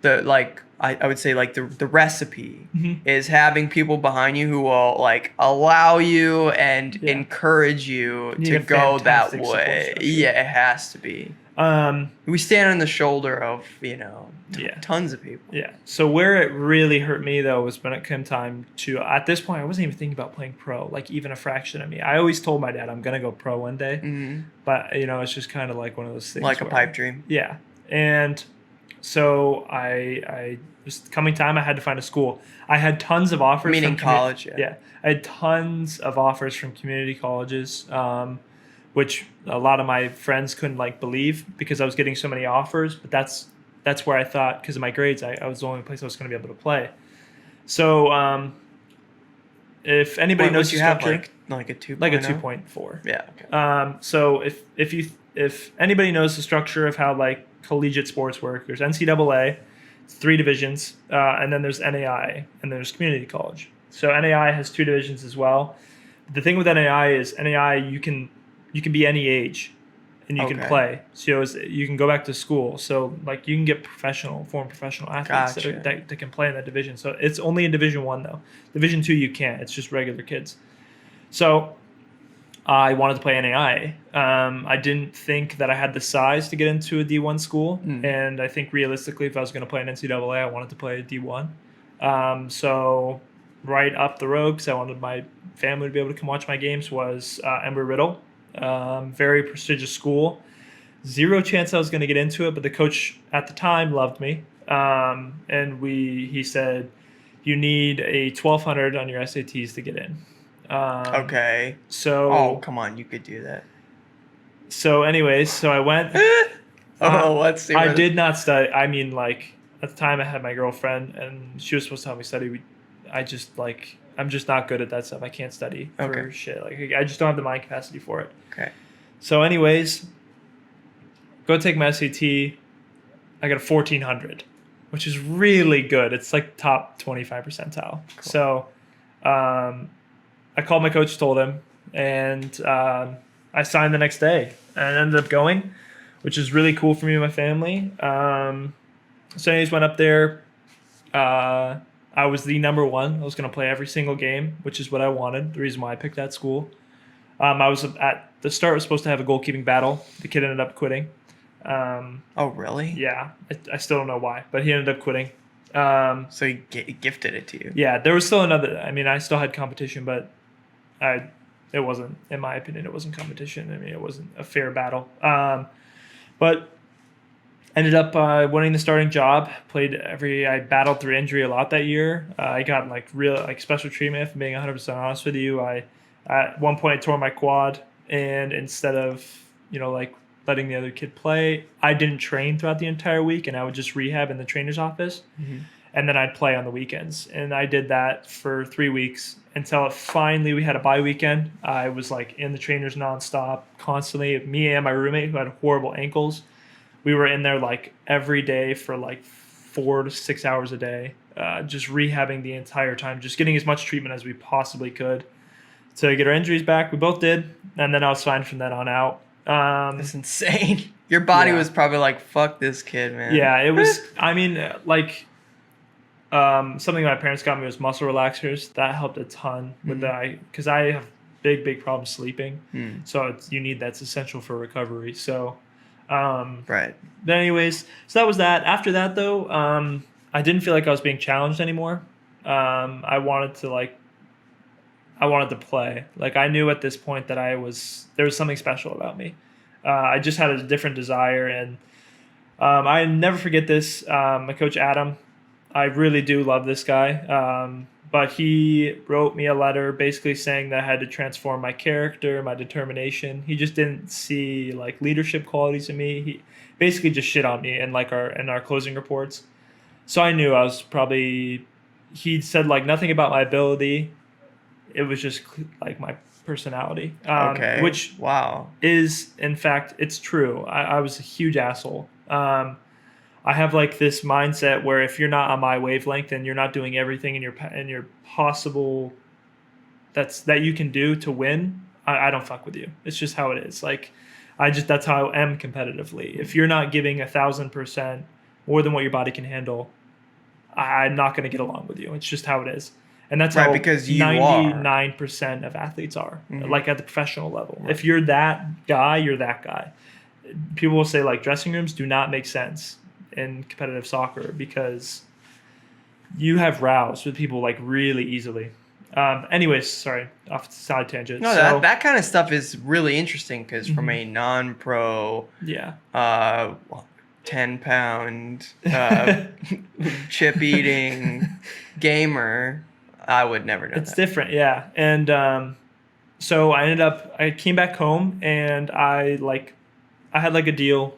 I would say the recipe is having people behind you who will allow you and encourage you to go that way. Yeah, it has to be. We stand on the shoulder of tons of people. Yeah. So where it really hurt me though was when it came time to, at this point I wasn't even thinking about playing pro, even a fraction of me. I always told my dad I'm gonna go pro one day, but it's just kind of one of those things. A pipe dream. Yeah, and So I just coming time, I had to find a school. I had tons of offers. Meaning from college, yeah. Yeah, I had tons of offers from community colleges, which a lot of my friends couldn't like believe because I was getting so many offers. But that's where I thought, because of my grades, I was the only place I was going to be able to play. So if anybody knows what the you have, structure, like a 2.0? like a 2.4. Yeah. Okay. So if anybody knows the structure of how like collegiate sports work, there's NCAA, 3 divisions, and then there's NAI, and there's community college. So NAI has 2 divisions as well. The thing with NAI is you can be any age, and you can play. So you can go back to school. So like you can get form professional athletes that can play in that division. So it's only in Division 1 though. Division 2 you can't. It's just regular kids. So I wanted to play NAI. I didn't think that I had the size to get into a D1 school. And I think realistically, if I was going to play an NCAA, I wanted to play a D1. So right up the road, because I wanted my family to be able to come watch my games, was Embry-Riddle. Very prestigious school. Zero chance I was going to get into it, but the coach at the time loved me. And he said, you need a 1200 on your SATs to get in. Okay. So. Come on, you could do that. So, anyways, so I went. Let's see. I did not study. I mean, like at the time, I had my girlfriend, and she was supposed to help me study. I'm just not good at that stuff. I can't study for shit. Like I just don't have the mind capacity for it. Okay. So, anyways, go take my SAT. I got a 1400, which is really good. It's like top 25 percentile. Cool. So, I called my coach, told him, and I signed the next day and ended up going, which is really cool for me and my family. So anyways, went up there. I was the number 1. I was going to play every single game, which is what I wanted. The reason why I picked that school. I was at the start was supposed to have a goalkeeping battle. The kid ended up quitting. Oh, really? Yeah. I still don't know why, but he ended up quitting. So he gifted it to you. Yeah, there was still another. I mean, I still had competition, but it wasn't, in my opinion, it wasn't competition. I mean, it wasn't a fair battle. But ended up winning the starting job. I battled through injury a lot that year. I got real special treatment, if I'm being 100% honest with you. At one point I tore my quad, and instead of letting the other kid play, I didn't train throughout the entire week, and I would just rehab in the trainer's office. Mm-hmm. And then I'd play on the weekends. And I did that for 3 weeks until finally we had a bye weekend. I was in the trainers nonstop, constantly. Me and my roommate, who had horrible ankles, we were in there every day for 4 to 6 hours a day, just rehabbing the entire time, just getting as much treatment as we possibly could to get our injuries back. We both did. And then I was fine from then on out. That's insane. Your body was probably fuck this kid, man. Yeah, it was. I mean, something my parents got me was muscle relaxers. That helped a ton with because I have big problems sleeping. So you need that's essential for recovery. So, right. But anyways, so that was that. After that though, I didn't feel like I was being challenged anymore. I wanted to play. I knew at this point that there was something special about me. I just had a different desire, and I never forget this. My coach Adam, I really do love this guy. But he wrote me a letter basically saying that I had to transform my character, my determination. He just didn't see leadership qualities in me. He basically just shit on me in our closing reports. So I knew I was probably. He said nothing about my ability. It was just my personality. Okay. Which is, in fact, it's true. I was a huge asshole. I have this mindset where if you're not on my wavelength, then you're not doing everything in your possible that you can do to win. I don't fuck with you. It's just how it is. That's how I am competitively. If you're not giving 1,000% more than what your body can handle, I'm not going to get along with you. It's just how it is. And that's how because 99% of athletes are, at the professional level. Right. If you're that guy, you're that guy. People will say dressing rooms do not make sense in competitive soccer because you have rows with people really easily. Anyways, sorry, off the side tangent. No, that kind of stuff is really interesting because from a non-pro, 10-pound chip eating gamer, I would never know It's that. different, yeah. And so I came back home and I had like a deal,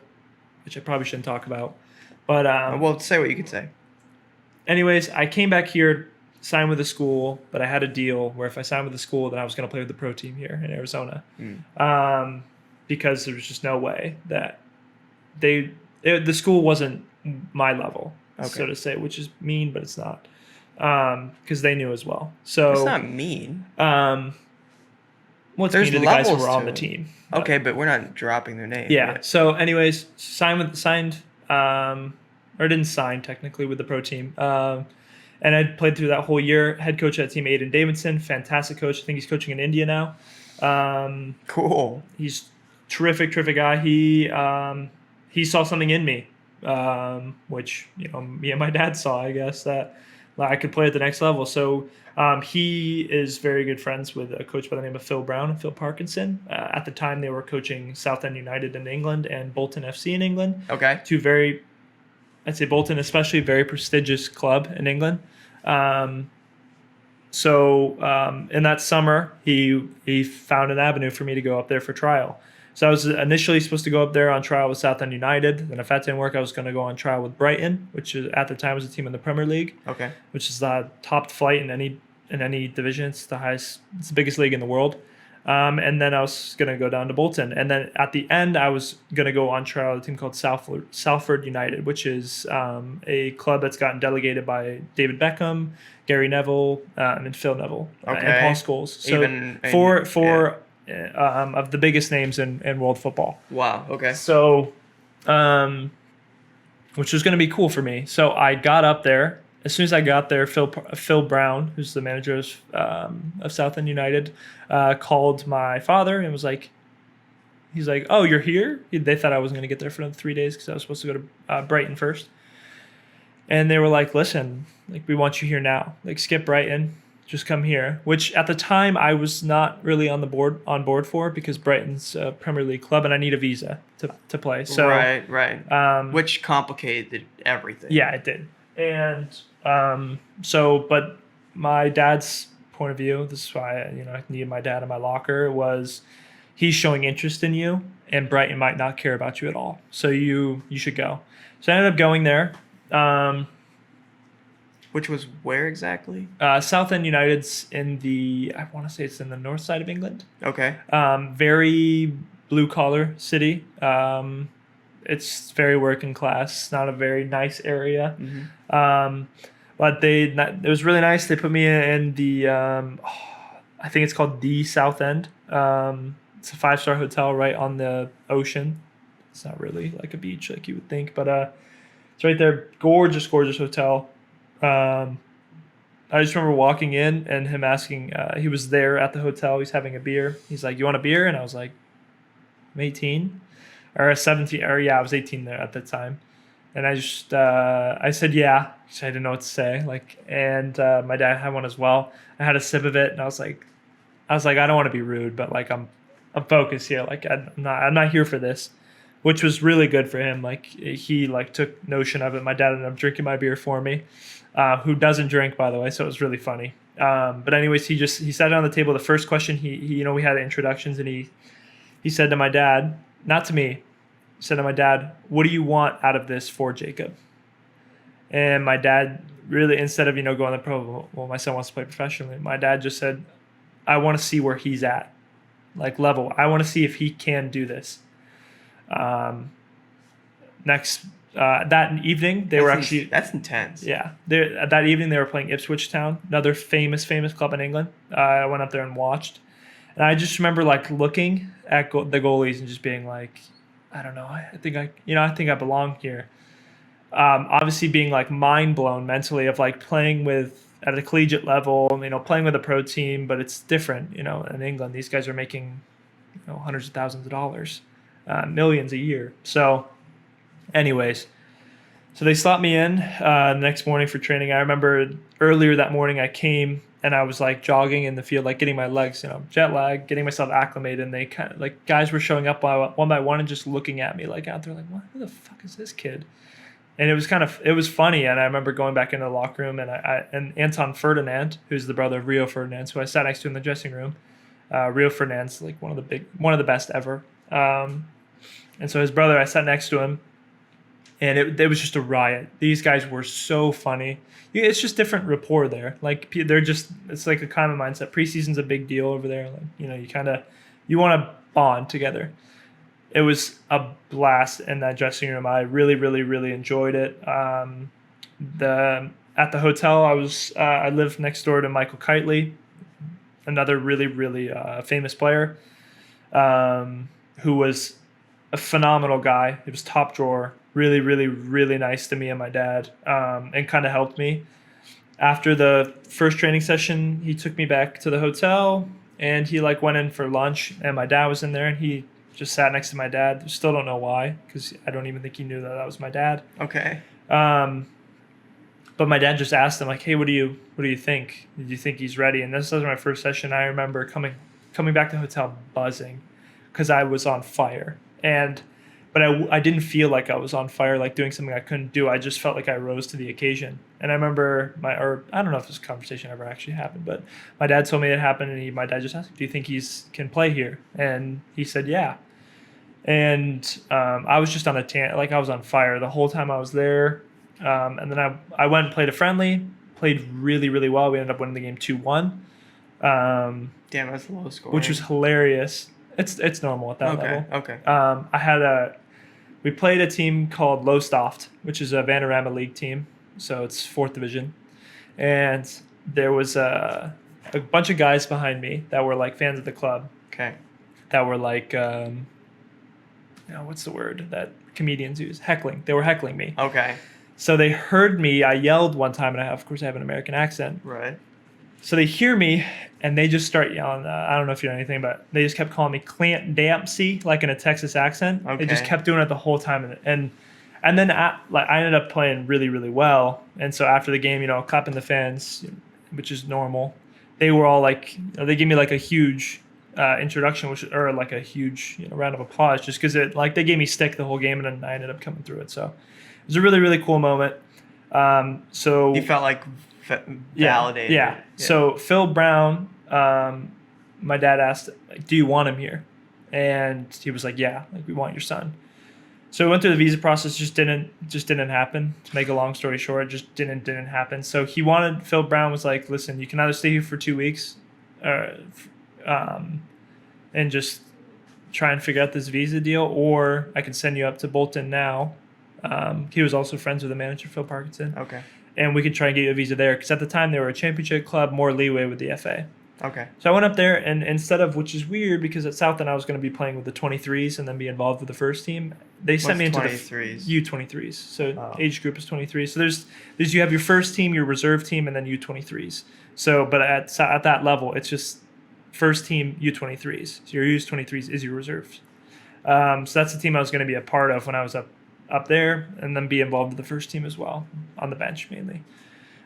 which I probably shouldn't talk about. But Well, say what you can say. anyways, I came back here, signed with the school, but I had a deal where if I signed with the school, then I was going to play with the pro team here in Arizona. Because there was just no way that the school wasn't my level, so to say, which is mean, but it's not. Because they knew as well. So It's not mean. What's There's mean to the guys who levels were on to the it. team. Okay, but we're not dropping their name. Yeah. So, anyways, or didn't sign technically with the pro team. And I played through that whole year. Head coach of that team, Aiden Davidson, fantastic coach. I think he's coaching in India now. Cool. He's terrific guy. He saw something in me, which me and my dad saw. I guess that I could play at the next level. So he is very good friends with a coach by the name of Phil Brown and Phil Parkinson. At the time, they were coaching Southend United in England and Bolton FC in England. Okay. Two I'd say Bolton especially, very prestigious club in England. So in that summer, he found an avenue for me to go up there for trial. So I was initially supposed to go up there on trial with Southend United. Then if that didn't work, I was going to go on trial with Brighton, which at the time was a team in the Premier League. Okay. Which is the top flight in any division. It's the biggest league in the world. And then I was going to go down to Bolton. And then at the end, I was going to go on trial with a team called Salford United, which is a club that's gotten delegated by David Beckham, Gary Neville, and Phil Neville, and Paul Scholes. So four of the biggest names in world football. Wow, okay. So, which was going to be cool for me. So I got up there. As soon as I got there, Phil Brown, who's the manager of Southend United, called my father and he's like, "Oh, you're here?" They thought I wasn't going to get there for another 3 days because I was supposed to go to Brighton first. And they were like, "Listen, we want you here now. Skip Brighton, just come here." Which at the time I was not really on board for because Brighton's a Premier League club and I need a visa to play. So right. Which complicated everything. Yeah, it did. And but my dad's point of view, this is why I needed my dad in my locker, was he's showing interest in you and Brighton might not care about you at all. So you should go. So I ended up going there. Which was where exactly? Southend United's I want to say it's in the north side of England. Okay. Very blue collar city. It's very working class. Not a very nice area. Mm-hmm. But it was really nice. They put me in the, I think it's called the Southend. It's a 5-star hotel right on the ocean. It's not really like a beach like you would think, but it's right there. Gorgeous hotel. I just remember walking in and him asking, he was there at the hotel. He's having a beer. He's like, "You want a beer?" And I was like, "I'm 18 or 17, or yeah, I was 18 there at the time." And I just, I said, "Yeah," because I didn't know what to say. And my dad had one as well. I had a sip of it and I was like, I don't want to be rude, but I'm focused here. I'm not here for this, which was really good for him. He took notion of it. My dad ended up drinking my beer for me, who doesn't drink, by the way. So it was really funny. But anyways, he sat down on the table. The first question, we had introductions and he said to my dad, not to me, he said to my dad, "What do you want out of this for Jacob?" And my dad really, instead of, going the pro, well, my son wants to play professionally. My dad just said, "I want to see where he's at, level. I want to see if he can do this." That evening, they were actually... That's intense. Yeah. That evening, they were playing Ipswich Town, another famous club in England. I went up there and watched. And I just remember, looking at the goalies and just being like, I don't know. I think I belong here. Obviously being mind blown mentally of playing at a collegiate level, playing with a pro team, but it's different, in England. These guys are making, hundreds of thousands of dollars, millions a year. So anyways, So they slapped me in the next morning for training. I remember earlier that morning I came and I was like jogging in the field, like getting my legs, jet lag, getting myself acclimated. And they kind of like guys were showing up one by one and just looking at me like out there, like, what? Who the fuck is this kid? And it was funny. And I remember going back into the locker room and Anton Ferdinand, who's the brother of Rio Ferdinand, who I sat next to in the dressing room. Rio Ferdinand's like one of the best ever. And so his brother, I sat next to him. And it was just a riot. These guys were so funny. It's just different rapport there. Like it's like a common mindset. Preseason's a big deal over there. Like, you want to bond together. It was a blast in that dressing room. I really, really, really enjoyed it. At the hotel, I lived next door to Michael Kitely, another really, really famous player, who was a phenomenal guy. He was top drawer. Really, really, really nice to me and my dad, and kind of helped me. After the first training session, he took me back to the hotel, and he like went in for lunch, and my dad was in there, and he just sat next to my dad. Still don't know why, because I don't even think he knew that was my dad. Okay. But my dad just asked him like, "Hey, what do you think? Do you think he's ready?" And this was my first session. I remember coming back to the hotel buzzing, because I was on fire, but I didn't feel like I was on fire, like doing something I couldn't do. I just felt like I rose to the occasion. And I remember I don't know if this conversation ever actually happened, but my dad told me it happened, and my dad just asked, "Do you think can play here?" And he said, "Yeah." And I was just on like I was on fire the whole time I was there. And then I went and played a friendly, played really, really well. We ended up winning the game 2-1. Damn, that's low score. Which was hilarious. It's normal at that level. Okay. We played a team called Lowestoft, which is a Vanarama League team. So it's 4th division. And there was a bunch of guys behind me that were like fans of the club. Okay. That were like, what's the word that comedians use? Heckling. They were heckling me. Okay. So they heard me. I yelled one time, and of course I have an American accent. Right. So they hear me, and they just start yelling. I don't know if you know anything, but they just kept calling me Clint Dempsey, like in a Texas accent. Okay. They just kept doing it the whole time, and then I ended up playing really, really well. And so after the game, clapping the fans, which is normal. They were all like, they gave me like a huge introduction, or like a huge round of applause, just because they gave me stick the whole game, and then I ended up coming through it. So it was a really, really cool moment. So you felt like validated. Yeah. So Phil Brown, my dad asked, "Do you want him here?" And he was like, "Yeah, like we want your son." So we went through the visa process. Just didn't happen. To make a long story short, it just didn't happen. So Phil Brown was like, "Listen, you can either stay here for 2 weeks, and just try and figure out this visa deal, or I can send you up to Bolton now." He was also friends with the manager, Phil Parkinson. Okay. And we could try and get you a visa there, because at the time they were a championship club, more leeway with the FA. Okay. So I went up there, and instead of, which is weird because at Southend I was going to be playing with the 23s and then be involved with the first team. They sent me into 23s? the U23s. So age group is 23. So there's you have your first team, your reserve team, and then U23s. So but at that level, it's just first team U23s. So your U23s is your reserves. So that's the team I was going to be a part of when I was up there, and then be involved with the first team as well, on the bench mainly.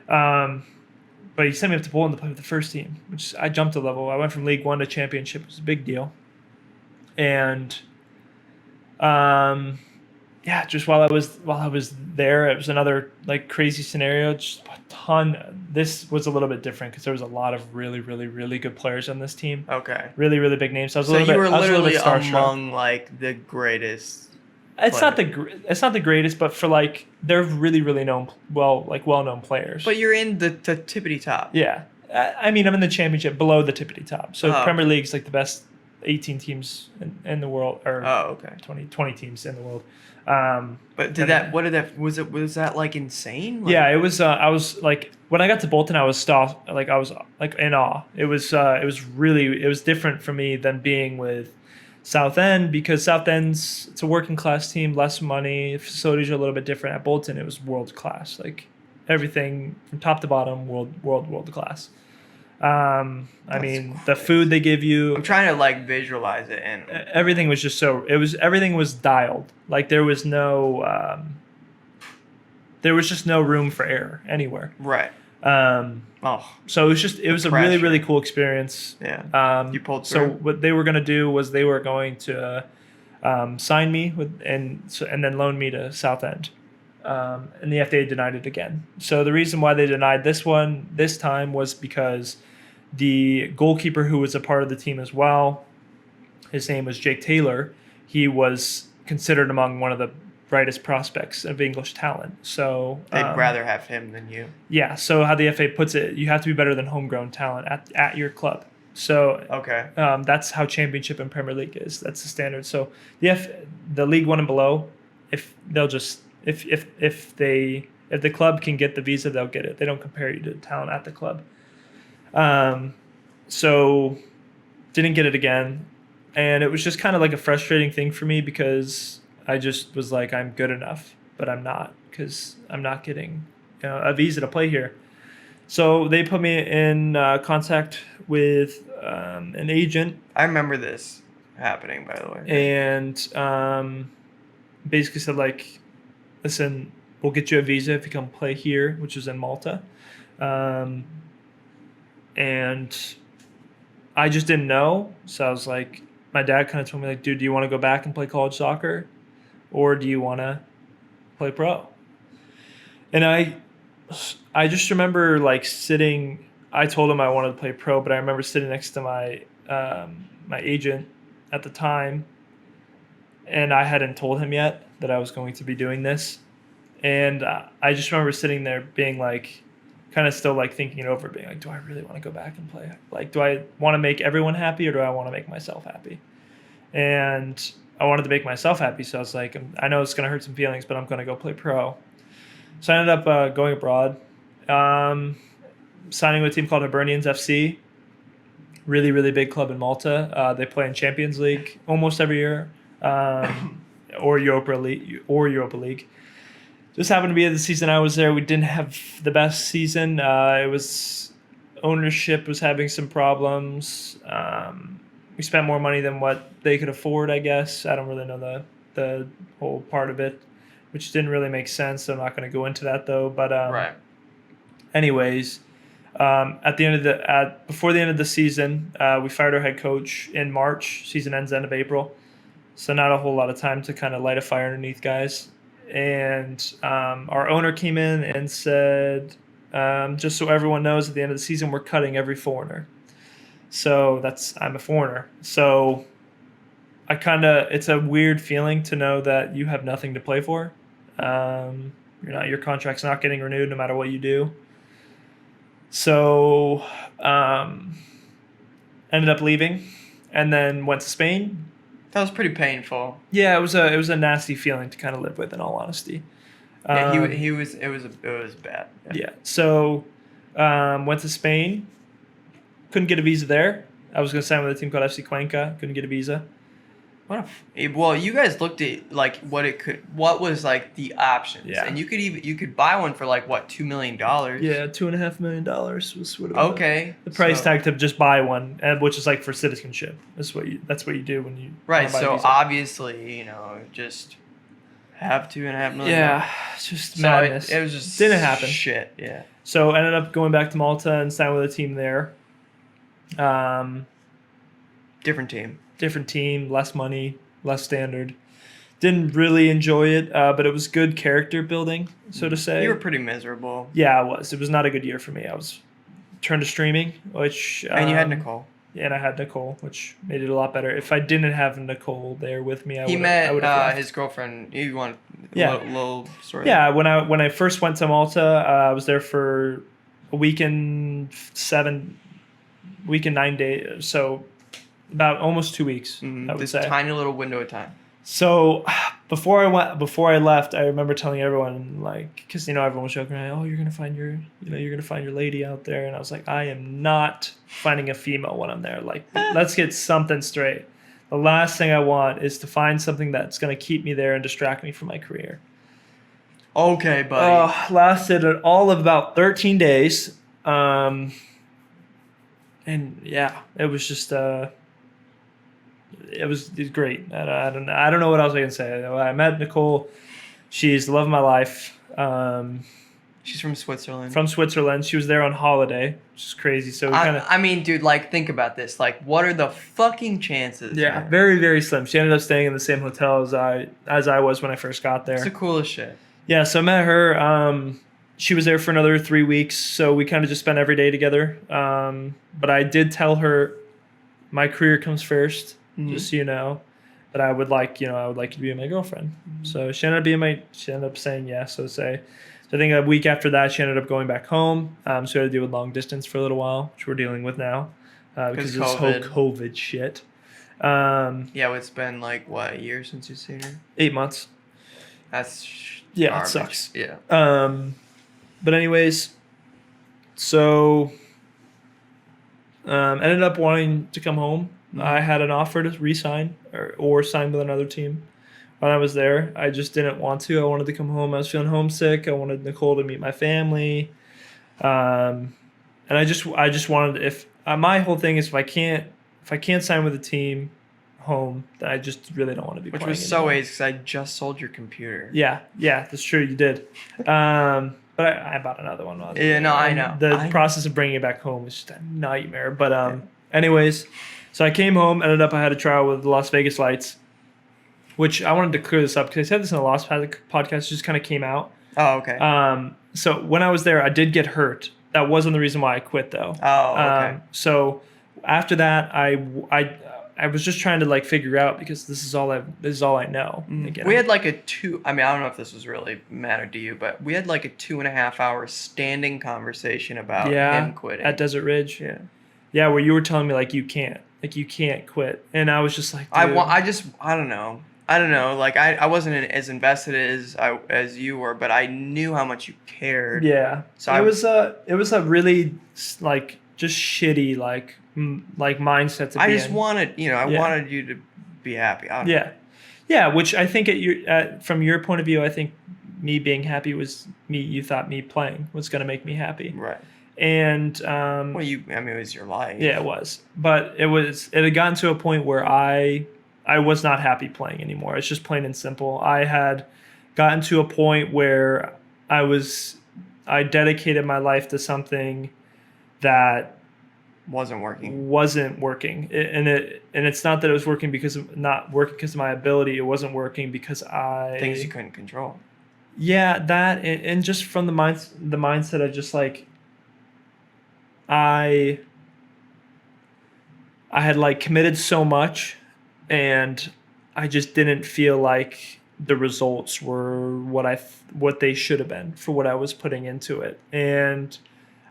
But he sent me up to Bolton to play with the first team, which I jumped a level. I went from League One to Championship. It was a big deal. And just while I was there, it was another like crazy scenario. Just a ton. This was a little bit different because there was a lot of really, really, really good players on this team. Okay. Really, really big names. So you were literally among like the greatest. It's not the greatest, but for like they're really, really well-known players. But you're in the tippity top. Yeah, I mean I'm in the championship below the tippity top. So Premier League's like the best 18 teams in the world, or 20 teams in the world. But was that like insane? Like, yeah, it was. I was like when I got to Bolton, I was in awe. It was different for me than being with Southend, because it's a working class team, less money, facilities are a little bit different. At Bolton, it was world class, like everything from top to bottom, world class. I mean, the food they give you. I'm trying to like visualize it, and everything was just everything was dialed. Like there was no there was just no room for error anywhere. Right. So it was a really, really cool experience. Yeah. You pulled through. So what they were going to do was they were going to sign me and then loan me to Southend. And the FAA denied it again. So the reason why they denied this time was because the goalkeeper who was a part of the team as well, his name was Jake Taylor. He was considered among one of the brightest prospects of English talent. So they'd rather have him than you. Yeah. So how the FA puts it, you have to be better than homegrown talent at your club. So okay. That's how Championship and Premier League is. That's the standard. So the League One and below, if the club can get the visa, they'll get it. They don't compare you to talent at the club. So didn't get it again, and it was just kind of like a frustrating thing for me because I just was like, I'm good enough, but I'm not, because I'm not getting a visa to play here. So they put me in contact with an agent. I remember this happening, by the way. And basically said, like, listen, we'll get you a visa if you come play here, which is in Malta. And I just didn't know. So I was like, my dad kind of told me, like, dude, do you want to go back and play college soccer? Or do you want to play pro? And I just remember, like, sitting. I told him I wanted to play pro, but I remember sitting next to my agent at the time, and I hadn't told him yet that I was going to be doing this. And I just remember sitting there being like, kind of still like thinking it over, being like, do I really want to go back and play? Like, do I want to make everyone happy, or do I want to make myself happy? And I wanted to make myself happy, so I was like, I know it's going to hurt some feelings, but I'm going to go play pro. So I ended up going abroad, signing with a team called Hibernians FC. Really, really big club in Malta. They play in Champions League almost every year, or Europa League. Just happened to be the season I was there. We didn't have the best season. Ownership was having some problems. We spent more money than what they could afford, I guess. I don't really know the whole part of it, which didn't really make sense. So I'm not going to go into that though. But right. Anyways, before the end of the season, we fired our head coach in March. Season ends end of April, so not a whole lot of time to kind of light a fire underneath guys. And our owner came in and said, just so everyone knows, at the end of the season, we're cutting every foreigner. So I'm a foreigner. So it's a weird feeling to know that you have nothing to play for. Your contract's not getting renewed no matter what you do. So ended up leaving, and then went to Spain. That was pretty painful. Yeah, it was a nasty feeling to kind of live with, in all honesty. Yeah, it was bad. Yeah. So went to Spain. Couldn't get a visa there. I was going to sign with a team called FC Cuenca. Couldn't get a visa. Well, you guys looked at like what was like the options, yeah. And you could buy one for like what, $2 million. Yeah, $2.5 million was what it was. Okay. The price tag to just buy one, which is like for citizenship. That's what you do when you right. buy So a visa. Obviously, just have $2.5 million. Yeah, it's just madness. It was just didn't happen. Shit. Yeah. So ended up going back to Malta and signing with a team there. Different team, less money, less standard. Didn't really enjoy it, but it was good character building, so to say. You were pretty miserable. Yeah, I was. It was not a good year for me. I was turned to streaming, which... and you had Nicole. Yeah, and I had Nicole, which made it a lot better. If I didn't have Nicole there with me, He met his girlfriend. You want a little story? Yeah, when I first went to Malta, I was there for a week and 9 days, so about almost 2 weeks. I would say. Tiny little window of time. So before I left, I remember telling everyone, like, because everyone was joking, oh, you're gonna find your lady out there, and I was like, I am not finding a female when I'm there. Like, let's get something straight. The last thing I want is to find something that's gonna keep me there and distract me from my career. Okay, buddy. Lasted all of about 13 days. And yeah, it was just it was great. I don't know what else I can say. I met Nicole. She's the love of my life. She's from Switzerland. From Switzerland. She was there on holiday, which is crazy. So I mean, dude, like, think about this. Like, what are the fucking chances? Yeah, man? very, very slim. She ended up staying in the same hotel as I was when I first got there. It's the coolest shit. Yeah, so I met her. She was there for another 3 weeks, so we kind of just spent every day together. But I did tell her my career comes first, just so you know. But I would like you to be my girlfriend. So she ended up saying yes. So I think a week after that, she ended up going back home. So we had to deal with long distance for a little while, which we're dealing with now because of this whole COVID shit. Yeah, it's been like, what, a year since you've seen her? 8 months. That's Yeah, it sucks. Yeah. But anyways, so ended up wanting to come home. I had an offer to re-sign or sign with another team when I was there. I just didn't want to. I wanted to come home. I was feeling homesick. I wanted Nicole to meet my family. And I just wanted, my whole thing is if I can't sign with a team home, then I just really don't want to be Which playing was so anymore. ace because I just sold your computer. Yeah, that's true. You did. But I bought another one. Yeah, no, I know. The process of bringing it back home is just a nightmare. But anyways, so I came home. Ended up I had a trial with the Las Vegas Lights, which I wanted to clear this up because I said this in the last podcast. It just kind of came out. Oh, okay. So when I was there, I did get hurt. That wasn't the reason why I quit, though. Oh, okay. So after that, I was just trying to like figure out because this is all I know. We had like I don't know if this was really mattered to you, but we had like a 2.5 hour standing conversation about him quitting at Desert Ridge. Yeah, where you were telling me like you can't quit, and I was just like, dude. I don't know. Like I wasn't as invested as you were, but I knew how much you cared. Yeah. So it was a really like just shitty like mindset to be in. I just wanted, wanted you to be happy. Yeah. Which I think from your point of view, I think me being happy was you thought me playing was going to make me happy. Right. And it was your life. Yeah, it was. But it had gotten to a point where I was not happy playing anymore. It's just plain and simple. I had gotten to a point where I dedicated my life to something that wasn't working. And it's not that it was working because of my ability. It wasn't working because things you couldn't control. Yeah, that and just from the mindset of just like I had like committed so much and I just didn't feel like the results were what they should have been for what I was putting into it. And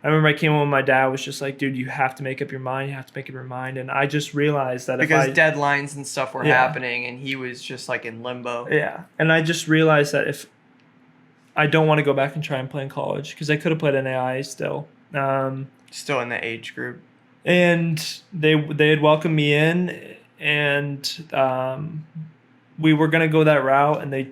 I remember I came home and my dad was just like, dude, you have to make up your mind. And I just realized that because deadlines and stuff were happening and he was just like in limbo. Yeah. And I just realized that if I don't want to go back and try and play in college because I could have played NAIA still. Still in the age group. And they had welcomed me in and we were going to go that route. And they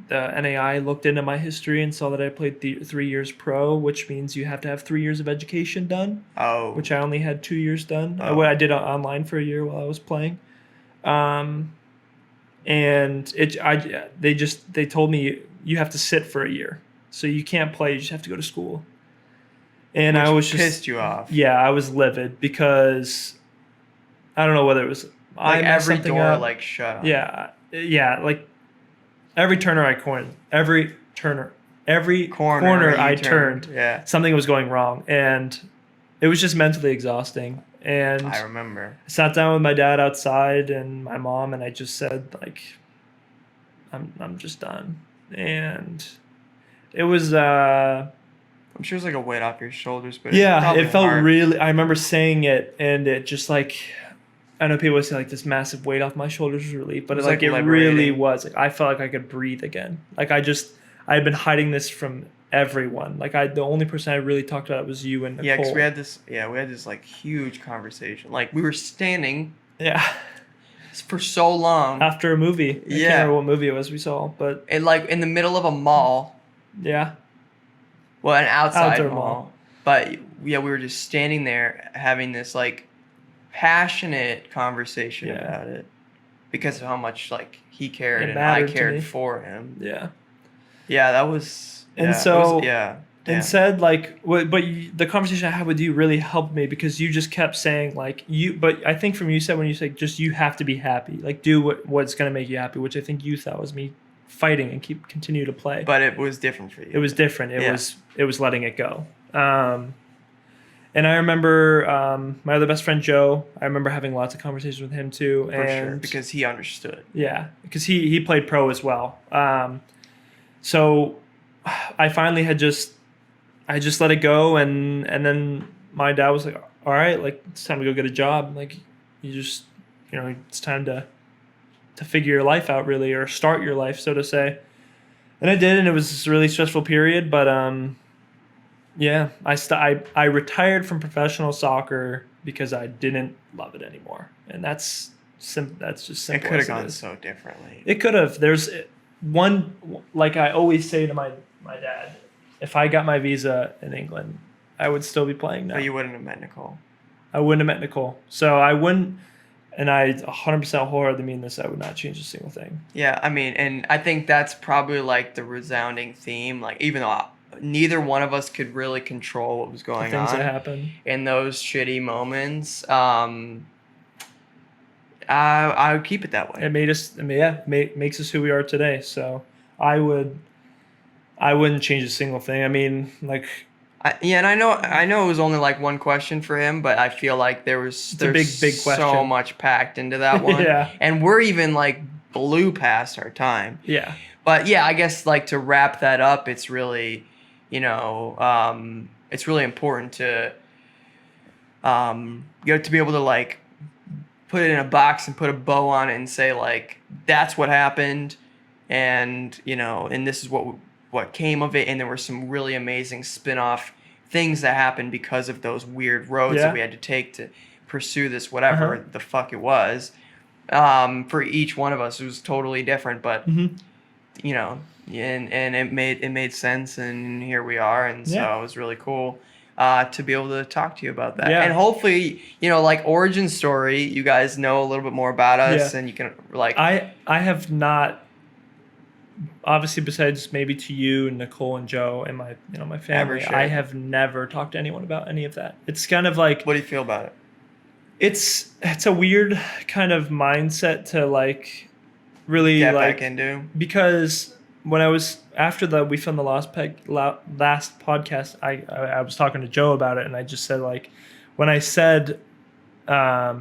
the NAI looked into my history and saw that I played 3 years pro, which means you have to have 3 years of education done. Oh. Which I only had 2 years done. Oh. I did online for a year while I was playing. And they told me you have to sit for a year. So you can't play, you just have to go to school. And which I was just pissed you off. Yeah, I was livid because I don't know whether it was like I every something door up. like shut up. Yeah, like every corner I turned, yeah, something was going wrong, and it was just mentally exhausting. And I remember I sat down with my dad outside and my mom, and I just said like, I'm just done. And it was I'm sure it's like a weight off your shoulders, but yeah, it felt hard. really. I remember saying it, and it just like I know people say like this massive weight off my shoulders was relief, but it really was. Like I felt like I could breathe again. Like I had been hiding this from everyone. Like the only person I really talked about it was you and Nicole. Yeah, because we had this like huge conversation. Like we were standing. Yeah. For so long. After a movie. I can't remember what movie it was we saw, but like in the middle of a mall. Yeah. Well, an outdoor mall. But yeah, we were just standing there having this like passionate conversation about it because of how much like he cared and I cared for him. Yeah. Yeah, that was. And yeah, so, damn. and said like, the conversation I had with you really helped me because you just kept saying like but I think from you said when you said just you have to be happy, like do what's gonna make you happy, which I think you thought was me fighting and continue to play. But it was different for you. It was different. It was letting it go. And I remember my other best friend Joe. I remember having lots of conversations with him too. For sure, because he understood. Yeah, because he played pro as well. So I finally I just let it go, and then my dad was like, "All right, like it's time to go get a job. Like you just, it's time to figure your life out, really, or start your life, so to say." And I did, and it was a really stressful period. But yeah, I retired from professional soccer because I didn't love it anymore, and that's just simple. It could have gone so differently. It could have. There's one, like I always say to my dad, if I got my visa in England, I would still be playing now. But you wouldn't have met Nicole. I wouldn't have met Nicole. So I wouldn't, and I 100% wholeheartedly mean this, I would not change a single thing. Yeah, I mean, and I think that's probably like the resounding theme. Like, even though neither one of us could really control what was going on. Things that happen. In those shitty moments, I would keep it that way. It made us, makes us who we are today. So I wouldn't change a single thing. I mean, like. And I know it was only like one question for him, but I feel like there's a big question. So much packed into that one. Yeah. And we're even like blew past our time. Yeah. But yeah, I guess like to wrap that up, it's really, it's really important to, to be able to like put it in a box and put a bow on it and say like, that's what happened. And, and this is what came of it, and there were some really amazing spin-off things that happened because of those weird roads that we had to take to pursue this whatever the fuck it was. For each one of us, it was totally different, but and it made sense, and here we are, and so it was really cool to be able to talk to you about that. And hopefully, like origin story, you guys know a little bit more about us, and you can like. I have not. Obviously, besides maybe to you and Nicole and Joe and my my family, I have never talked to anyone about any of that. It's kind of like. What do you feel about it? It's a weird kind of mindset to like really get like back into, because when I was after we filmed the last podcast, I was talking to Joe about it, and I just said like when I said I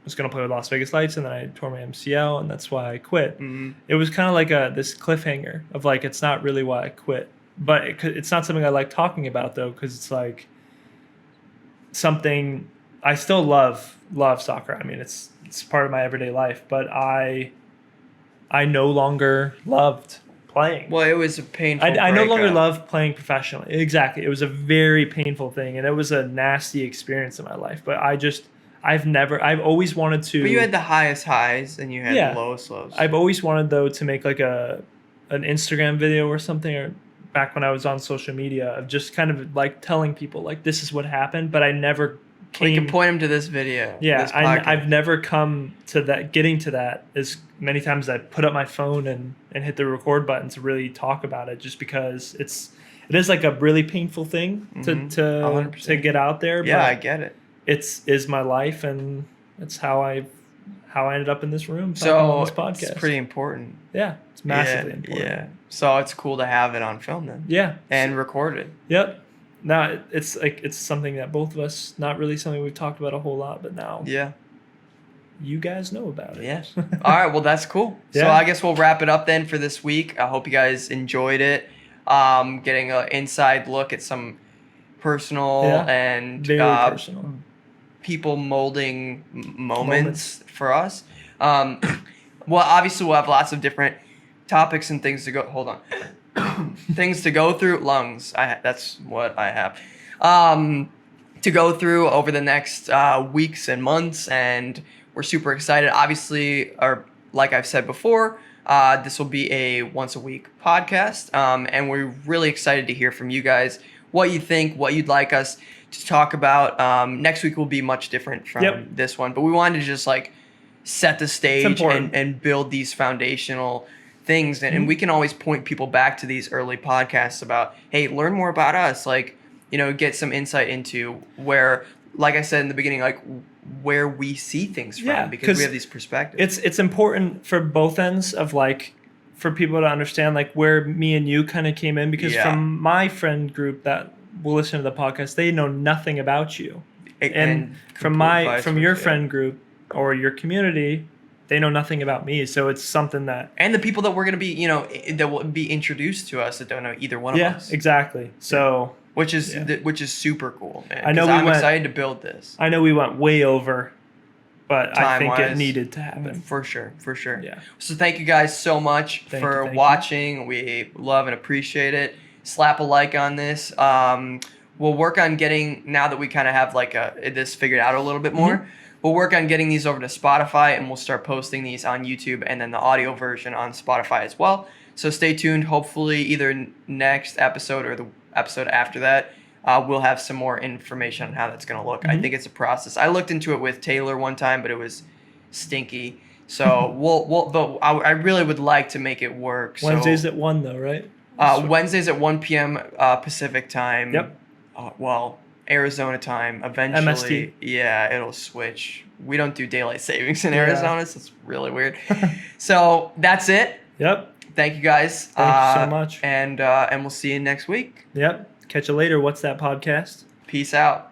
was going to play with Las Vegas Lights, and then I tore my MCL, and that's why I quit. Mm-hmm. It was kind of like this cliffhanger of like, it's not really why I quit, but it's not something I like talking about though, because it's like something I still love soccer. I mean, it's part of my everyday life, but I no longer loved playing. Well, it was a painful I no longer love playing professionally. Exactly. It was a very painful thing, and it was a nasty experience in my life, but I've always wanted to. But you had the highest highs and you had the lowest lows. I've always wanted though to make like an Instagram video or something, or back when I was on social media, of just kind of like telling people like this is what happened, but I never came. You can point them to this video. Yeah, I've never come to that. Getting to that as many times as I put up my phone and hit the record button to really talk about it, just because it is like a really painful thing to get out there. Yeah, but I get it. Is my life, and it's how I ended up in this room so on this podcast. It's pretty important. Yeah, it's massively important. Yeah, so it's cool to have it on film then. Yeah, and recorded. Yep. Now it's something that both of us, not really something we've talked about a whole lot, but now you guys know about it. Yeah. All right. Well, that's cool. Yeah. So I guess we'll wrap it up then for this week. I hope you guys enjoyed it. Getting an inside look at some personal and very personal. People molding moments for us. Well, obviously we'll have lots of different topics and things to go. Hold on, things to go through. Lungs. That's what I have. To go through over the next weeks and months, and we're super excited. Obviously, or like I've said before, this will be a once a week podcast, and we're really excited to hear from you guys. What you think, what you'd like us to talk about. Next week will be much different from this one, but we wanted to just like set the stage and build these foundational things, and we can always point people back to these early podcasts about, hey, learn more about us, like, get some insight into where, like I said in the beginning, like where we see things from, because we have these perspectives. It's important for both ends of like for people to understand like where me and you kind of came in, because from my friend group that will listen to the podcast, they know nothing about you, and from your friend group or your community, they know nothing about me. So it's something that... And the people that we're going to be, that will be introduced to us that don't know either one of us. Yeah, exactly. So... Which is super cool, man. I know I'm excited to build this. I know we went way over, but I think it needed to happen. For sure. Yeah. So thank you guys so much for watching. We love and appreciate it. Slap a like on this. We'll work on getting, now that we kind of have like this figured out a little bit more, we'll work on getting these over to Spotify, and we'll start posting these on YouTube and then the audio version on Spotify as well. So stay tuned. Hopefully either next episode or the episode after that, we'll have some more information on how that's going to look. I think it's a process. I looked into it with Taylor one time, but it was stinky. So but I really would like to make it work. Wednesdays at 1 though, right? Wednesdays at 1 p.m. Pacific time. Yep. Arizona time eventually. MST. Yeah, it'll switch. We don't do daylight savings in Arizona, so it's really weird. So that's it. Yep. Thank you guys. Thank you so much. And we'll see you next week. Yep. Catch you later. What's that podcast? Peace out.